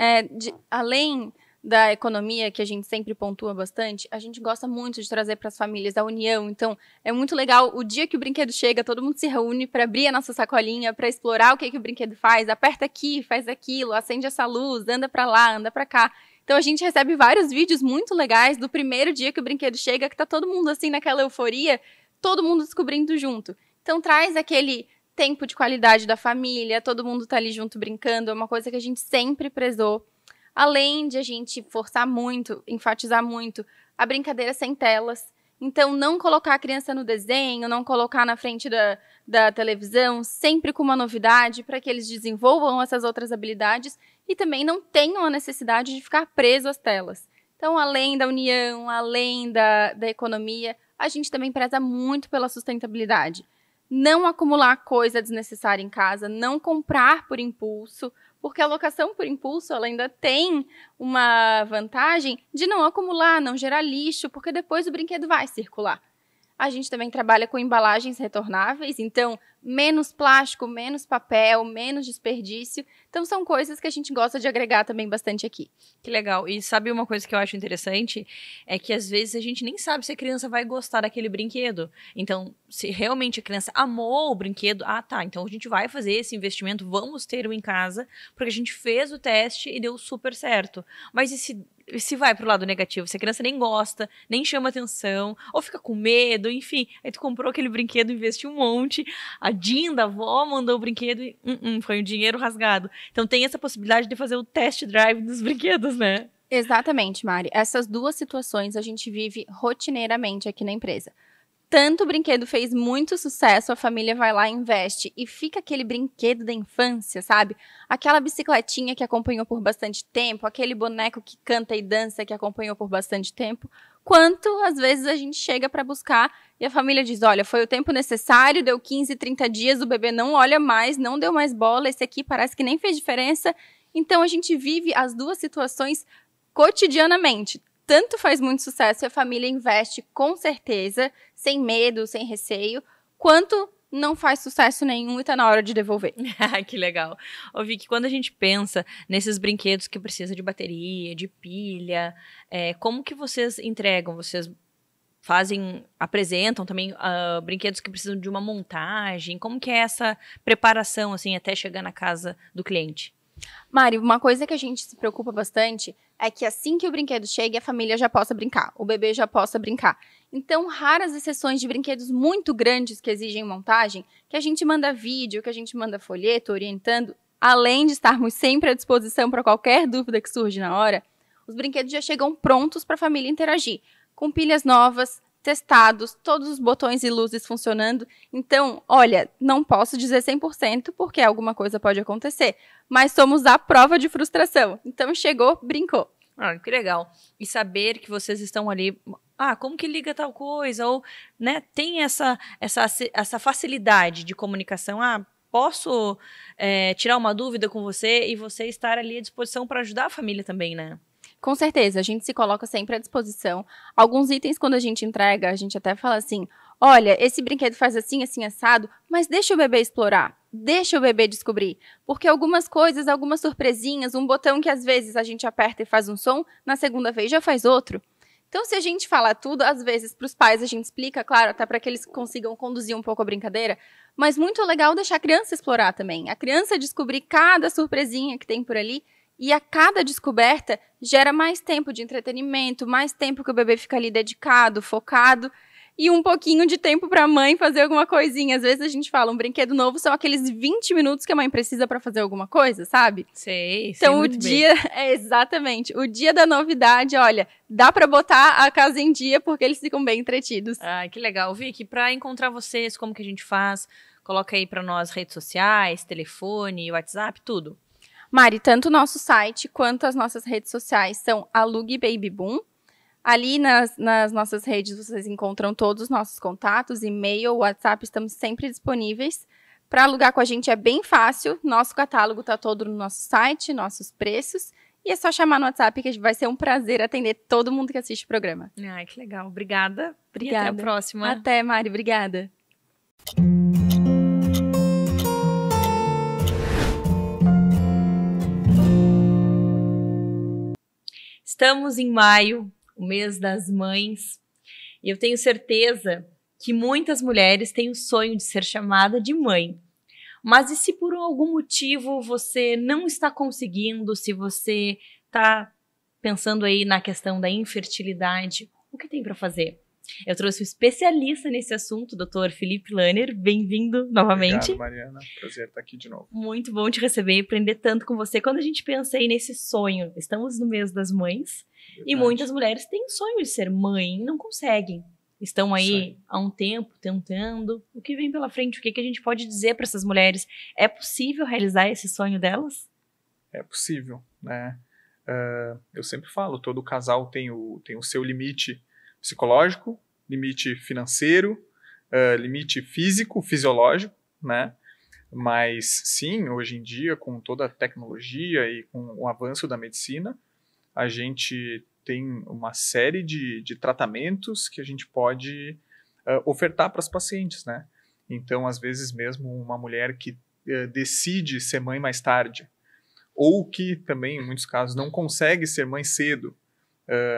além da economia, que a gente sempre pontua bastante, a gente gosta muito de trazer para as famílias a união. Então, é muito legal o dia que o brinquedo chega, todo mundo se reúne para abrir a nossa sacolinha, para explorar o que o brinquedo faz, aperta aqui, faz aquilo, acende essa luz, anda para lá, anda para cá. Então, a gente recebe vários vídeos muito legais do primeiro dia que o brinquedo chega, que tá todo mundo assim naquela euforia, todo mundo descobrindo junto. Então, traz aquele tempo de qualidade da família, todo mundo tá ali junto brincando, é uma coisa que a gente sempre prezou. Além de a gente forçar muito, enfatizar muito, a brincadeira sem telas. Então, não colocar a criança no desenho, não colocar na frente da televisão, sempre com uma novidade, para que eles desenvolvam essas outras habilidades e também não tenham a necessidade de ficar preso às telas. Então, além da união, além da economia, a gente também preza muito pela sustentabilidade. não acumular coisa desnecessária em casa, não comprar por impulso, porque a locação por impulso ela ainda tem uma vantagem de não acumular, não gerar lixo, porque depois o brinquedo vai circular. A gente também trabalha com embalagens retornáveis, então menos plástico, menos papel, menos desperdício. Então são coisas que a gente gosta de agregar também bastante aqui. Que legal. E sabe uma coisa que eu acho interessante? É que às vezes a gente nem sabe se a criança vai gostar daquele brinquedo. Então, se realmente a criança amou o brinquedo, tá, então a gente vai fazer esse investimento, vamos ter um em casa, porque a gente fez o teste e deu super certo. Mas e se vai pro lado negativo? Se a criança nem gosta, nem chama atenção, ou fica com medo, enfim. Aí tu comprou aquele brinquedo, investiu um monte, a Dinda, a avó, mandou o brinquedo e foi um dinheiro rasgado. Então tem essa possibilidade de fazer o test drive dos brinquedos, né? Exatamente, Mari. Essas duas situações a gente vive rotineiramente aqui na empresa. Tanto o brinquedo fez muito sucesso, a família vai lá e investe. E fica aquele brinquedo da infância, sabe? Aquela bicicletinha que acompanhou por bastante tempo, aquele boneco que canta e dança que acompanhou por bastante tempo. Quanto, às vezes, a gente chega para buscar e a família diz, olha, foi o tempo necessário, deu 15, 30 dias, o bebê não olha mais, não deu mais bola, esse aqui parece que nem fez diferença. Então, a gente vive as duas situações cotidianamente. Tanto faz muito sucesso e a família investe com certeza, sem medo, sem receio, quanto não faz sucesso nenhum e tá na hora de devolver. Que legal. Ô Vicky, quando a gente pensa nesses brinquedos que precisa de bateria, de pilha, como que vocês entregam? Vocês apresentam também brinquedos que precisam de uma montagem? Como que é essa preparação, assim, até chegar na casa do cliente? Mari, uma coisa que a gente se preocupa bastante é que assim que o brinquedo chegue, a família já possa brincar, o bebê já possa brincar. Então, raras exceções de brinquedos muito grandes que exigem montagem, que a gente manda vídeo, que a gente manda folheto orientando, além de estarmos sempre à disposição para qualquer dúvida que surge na hora, os brinquedos já chegam prontos para a família interagir, com pilhas novas, testados, todos os botões e luzes funcionando. Então, olha, não posso dizer 100% porque alguma coisa pode acontecer, mas somos a prova de frustração. Então, chegou, brincou. Que legal. E saber que vocês estão ali, como que liga tal coisa? Ou, né, tem essa facilidade de comunicação. Posso tirar uma dúvida com você e você estar ali à disposição para ajudar a família também, né? Com certeza, a gente se coloca sempre à disposição. Alguns itens, quando a gente entrega, a gente até fala assim, olha, esse brinquedo faz assim, assim, assado, mas deixa o bebê explorar, deixa o bebê descobrir. Porque algumas coisas, algumas surpresinhas, um botão que às vezes a gente aperta e faz um som, na segunda vez já faz outro. Então, se a gente fala tudo, às vezes, para os pais a gente explica, claro, até para que eles consigam conduzir um pouco a brincadeira, mas muito legal deixar a criança explorar também. A criança descobrir cada surpresinha que tem por ali. E a cada descoberta gera mais tempo de entretenimento, mais tempo que o bebê fica ali dedicado, focado, e um pouquinho de tempo para a mãe fazer alguma coisinha. Às vezes a gente fala, um brinquedo novo são aqueles 20 minutos que a mãe precisa para fazer alguma coisa, sabe? Sei então o dia, exatamente, o dia da novidade, olha, dá para botar a casa em dia porque eles ficam bem entretidos. Que legal. Vicky, para encontrar vocês, como que a gente faz? Coloca aí para nós redes sociais, telefone, WhatsApp, tudo. Mari, tanto o nosso site quanto as nossas redes sociais são Alugue Baby Boom. Ali nas nossas redes vocês encontram todos os nossos contatos, e-mail, WhatsApp, estamos sempre disponíveis. Para alugar com a gente é bem fácil, nosso catálogo está todo no nosso site, nossos preços. E é só chamar no WhatsApp que vai ser um prazer atender todo mundo que assiste o programa. Que legal. Obrigada. E até a próxima. Até, Mari. Obrigada. Estamos em maio, o mês das mães, e eu tenho certeza que muitas mulheres têm o sonho de ser chamada de mãe. Mas e se por algum motivo você não está conseguindo, se você está pensando aí na questão da infertilidade, o que tem para fazer? Eu trouxe um especialista nesse assunto, Dr. Felipe Lanner. Bem-vindo novamente. Obrigado, Mariana. Prazer estar aqui de novo. Muito bom te receber e aprender tanto com você. Quando a gente pensa aí nesse sonho, estamos no mês das mães. Verdade. E muitas mulheres têm sonho de ser mãe e não conseguem. Estão aí há um tempo tentando. O que vem pela frente? O que a gente pode dizer para essas mulheres? É possível realizar esse sonho delas? É possível, né? Eu sempre falo, todo casal tem o seu limite psicológico, limite financeiro, limite físico, fisiológico, né? Mas sim, hoje em dia, com toda a tecnologia e com o avanço da medicina, a gente tem uma série de tratamentos que a gente pode ofertar para as pacientes, né? Então, às vezes mesmo uma mulher que decide ser mãe mais tarde, ou que também, em muitos casos, não consegue ser mãe cedo,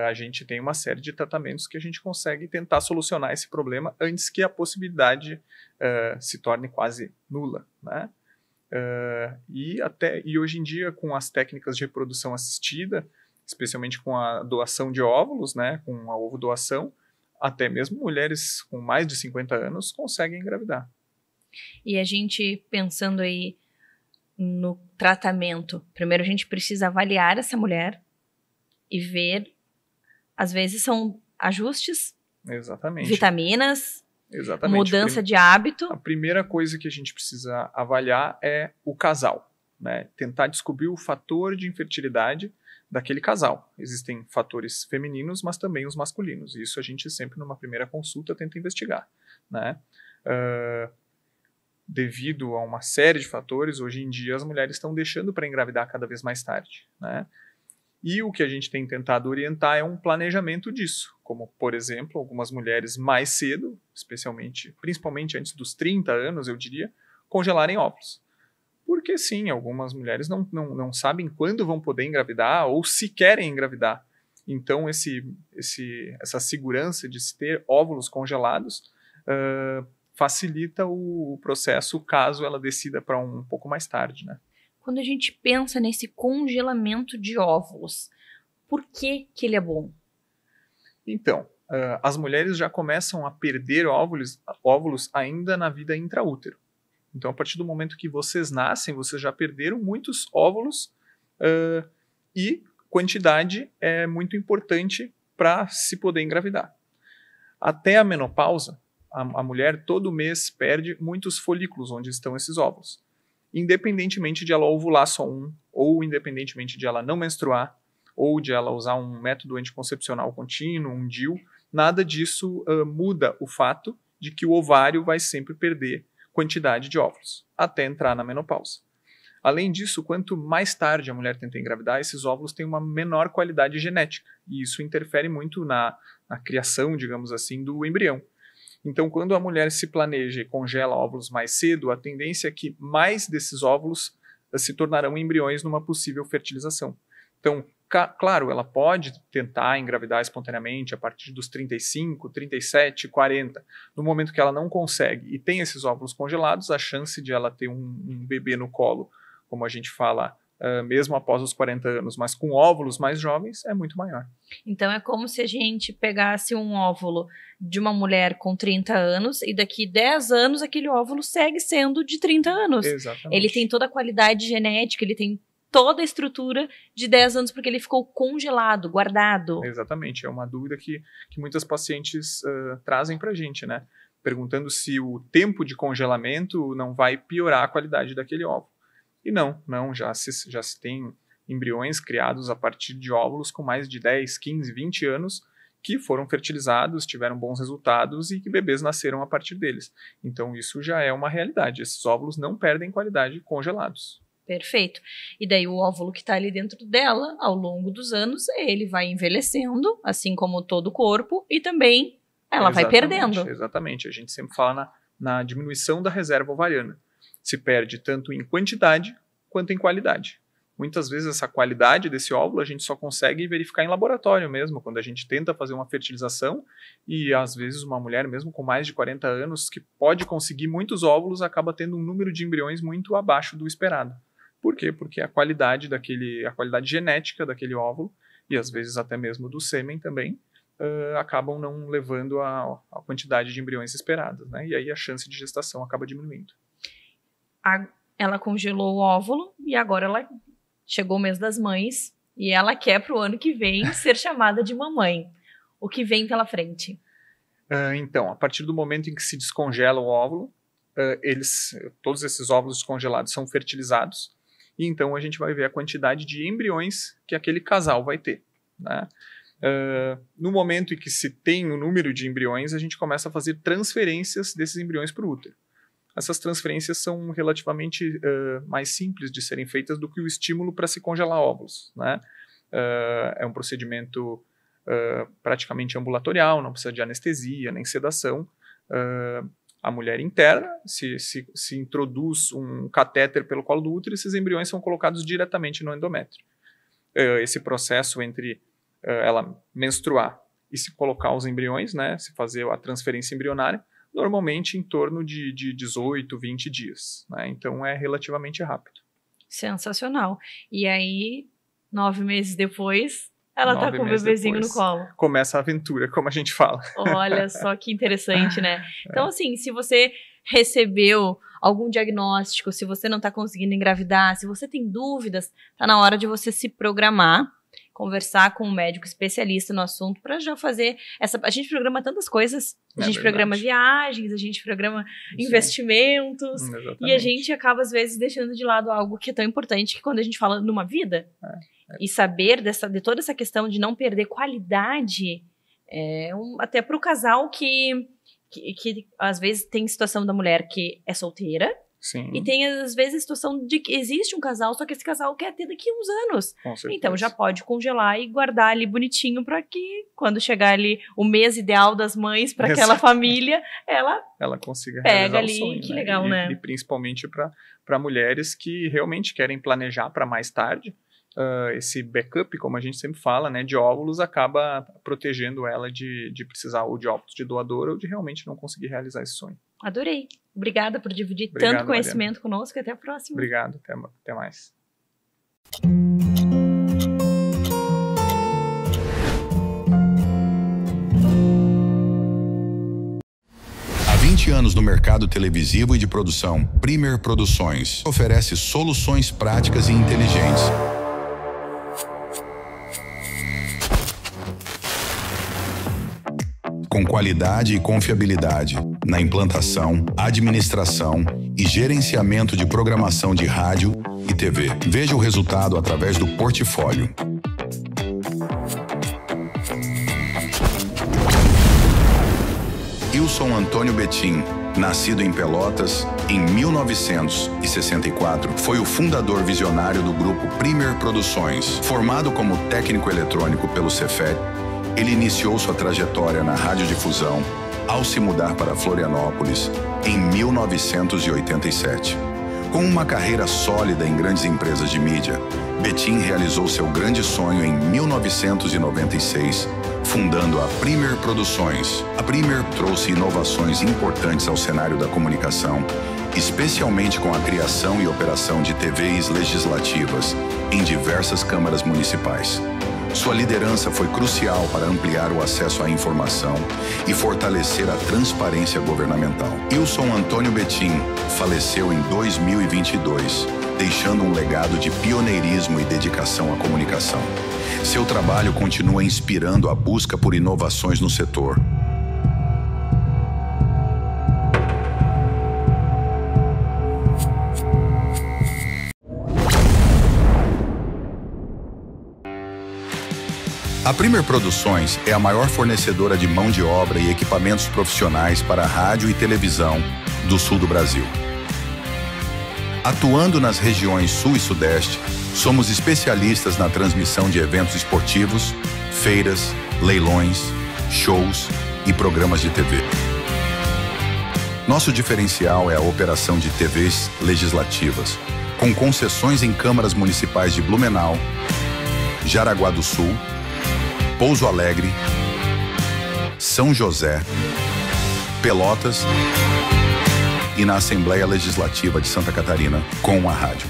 a gente tem uma série de tratamentos que a gente consegue tentar solucionar esse problema antes que a possibilidade se torne quase nula, né? E hoje em dia, com as técnicas de reprodução assistida, especialmente com a doação de óvulos, né, com a ovodoação, até mesmo mulheres com mais de 50 anos conseguem engravidar. E a gente pensando aí no tratamento, primeiro a gente precisa avaliar essa mulher e ver, às vezes são ajustes, Exatamente. vitaminas, Exatamente. mudança de hábito. A primeira coisa que a gente precisa avaliar é o casal, né? Tentar descobrir o fator de infertilidade daquele casal. Existem fatores femininos, mas também os masculinos. Isso a gente sempre, numa primeira consulta, tenta investigar, né? Devido a uma série de fatores, hoje em dia as mulheres estão deixando para engravidar cada vez mais tarde, né? E o que a gente tem tentado orientar é um planejamento disso, como, por exemplo, algumas mulheres mais cedo, principalmente antes dos 30 anos, eu diria, congelarem óvulos. Porque sim, algumas mulheres não sabem quando vão poder engravidar ou se querem engravidar. Então, essa segurança de se ter óvulos congelados facilita o processo caso ela decida para um pouco mais tarde, né? Quando a gente pensa nesse congelamento de óvulos, por que ele é bom? Então, as mulheres já começam a perder óvulos ainda na vida intraútero. Então, a partir do momento que vocês nascem, vocês já perderam muitos óvulos e quantidade é muito importante para se poder engravidar. Até a menopausa, a mulher todo mês perde muitos folículos onde estão esses óvulos. Independentemente de ela ovular só um, ou independentemente de ela não menstruar, ou de ela usar um método anticoncepcional contínuo, um DIU, nada disso muda o fato de que o ovário vai sempre perder quantidade de óvulos, até entrar na menopausa. Além disso, quanto mais tarde a mulher tenta engravidar, esses óvulos têm uma menor qualidade genética, e isso interfere muito na criação, digamos assim, do embrião. Então, quando a mulher se planeja e congela óvulos mais cedo, a tendência é que mais desses óvulos se tornarão embriões numa possível fertilização. Então, claro, ela pode tentar engravidar espontaneamente a partir dos 35, 37, 40. No momento que ela não consegue e tem esses óvulos congelados, a chance de ela ter um bebê no colo, como a gente fala, mesmo após os 40 anos, mas com óvulos mais jovens, é muito maior. Então é como se a gente pegasse um óvulo de uma mulher com 30 anos e daqui 10 anos aquele óvulo segue sendo de 30 anos. Exatamente. Ele tem toda a qualidade genética, ele tem toda a estrutura de 10 anos porque ele ficou congelado, guardado. Exatamente, é uma dúvida que muitas pacientes trazem pra gente, né? Perguntando se o tempo de congelamento não vai piorar a qualidade daquele óvulo. E não, já se tem embriões criados a partir de óvulos com mais de 10, 15, 20 anos que foram fertilizados, tiveram bons resultados e que bebês nasceram a partir deles. Então isso já é uma realidade, esses óvulos não perdem qualidade congelados. Perfeito. E daí o óvulo que está ali dentro dela, ao longo dos anos, ele vai envelhecendo, assim como todo o corpo, e também ela vai perdendo. Exatamente, a gente sempre fala na diminuição da reserva ovariana. Se perde tanto em quantidade quanto em qualidade. Muitas vezes essa qualidade desse óvulo a gente só consegue verificar em laboratório mesmo, quando a gente tenta fazer uma fertilização e às vezes uma mulher mesmo com mais de 40 anos que pode conseguir muitos óvulos acaba tendo um número de embriões muito abaixo do esperado. Por quê? Porque a qualidade genética daquele óvulo e às vezes até mesmo do sêmen também acabam não levando a quantidade de embriões esperadas, né? E aí a chance de gestação acaba diminuindo. Ela congelou o óvulo e agora ela chegou o mês das mães e ela quer para o ano que vem ser chamada de mamãe. O que vem pela frente? Então, a partir do momento em que se descongela o óvulo, todos esses óvulos descongelados são fertilizados e então a gente vai ver a quantidade de embriões que aquele casal vai ter, né? No momento em que se tem o número de embriões, a gente começa a fazer transferências desses embriões para o útero. Essas transferências são relativamente mais simples de serem feitas do que o estímulo para se congelar óvulos, né? É um procedimento praticamente ambulatorial, não precisa de anestesia nem sedação. A mulher interna, se introduz um catéter pelo colo do útero, esses embriões são colocados diretamente no endométrio. Esse processo entre ela menstruar e se colocar os embriões, né, se fazer a transferência embrionária, normalmente em torno de 18, 20 dias. Né? Então é relativamente rápido. Sensacional. E aí, 9 meses depois, ela tá com o bebezinho no colo. Começa a aventura, como a gente fala. Olha só que interessante, né? Então, assim, se você recebeu algum diagnóstico, se você não tá conseguindo engravidar, se você tem dúvidas, tá na hora de você se programar, conversar com um médico especialista no assunto para já fazer a gente programa tantas coisas, a gente programa viagens, a gente programa investimentos, e a gente acaba às vezes deixando de lado algo que é tão importante, que quando a gente fala numa vida, e saber de toda essa questão de não perder qualidade, até para o casal que às vezes tem situação da mulher que é solteira. Sim. E tem, às vezes, a situação de que existe um casal, só que esse casal quer ter daqui a uns anos. Com certeza. Então, já pode congelar e guardar ali bonitinho para que, quando chegar ali o mês ideal das mães para aquela família, ela consiga pega ali, o sonho, que né? legal, né? E principalmente para mulheres que realmente querem planejar para mais tarde. Esse backup, como a gente sempre fala, né, de óvulos, acaba protegendo ela de precisar ou de óvulos de doador ou de realmente não conseguir realizar esse sonho. Adorei. Obrigada por dividir tanto conhecimento conosco. Até a próxima. Obrigado. Até mais. Há 20 anos no mercado televisivo e de produção, Premier Produções oferece soluções práticas e inteligentes com qualidade e confiabilidade na implantação, administração e gerenciamento de programação de rádio e TV. Veja o resultado através do portfólio. Ilson Antônio Betim, nascido em Pelotas em 1964, foi o fundador visionário do grupo Premier Produções. Formado como técnico eletrônico pelo Cefet, ele iniciou sua trajetória na radiodifusão ao se mudar para Florianópolis em 1987. Com uma carreira sólida em grandes empresas de mídia, Betim realizou seu grande sonho em 1996, fundando a Premier Produções. A Premier trouxe inovações importantes ao cenário da comunicação, especialmente com a criação e operação de TVs legislativas em diversas câmaras municipais. Sua liderança foi crucial para ampliar o acesso à informação e fortalecer a transparência governamental. Ilson Antônio Betim faleceu em 2022, deixando um legado de pioneirismo e dedicação à comunicação. Seu trabalho continua inspirando a busca por inovações no setor. A Premier Produções é a maior fornecedora de mão de obra e equipamentos profissionais para rádio e televisão do sul do Brasil. Atuando nas regiões sul e sudeste, somos especialistas na transmissão de eventos esportivos, feiras, leilões, shows e programas de TV. Nosso diferencial é a operação de TVs legislativas, com concessões em câmaras municipais de Blumenau, Jaraguá do Sul, Pouso Alegre, São José, Pelotas e na Assembleia Legislativa de Santa Catarina com a rádio.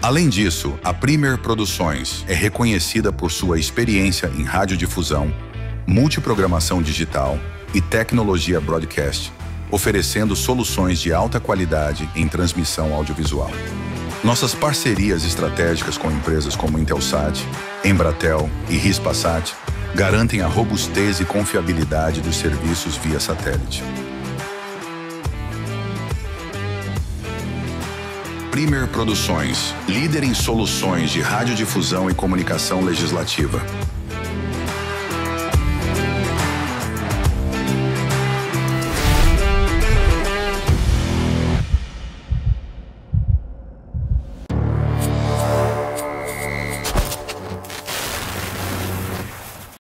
Além disso, a Premier Produções é reconhecida por sua experiência em radiodifusão, multiprogramação digital e tecnologia broadcast, oferecendo soluções de alta qualidade em transmissão audiovisual. Nossas parcerias estratégicas com empresas como Intelsat, Embratel e Hispasat garantem a robustez e confiabilidade dos serviços via satélite. Premier Produções, líder em soluções de radiodifusão e comunicação legislativa.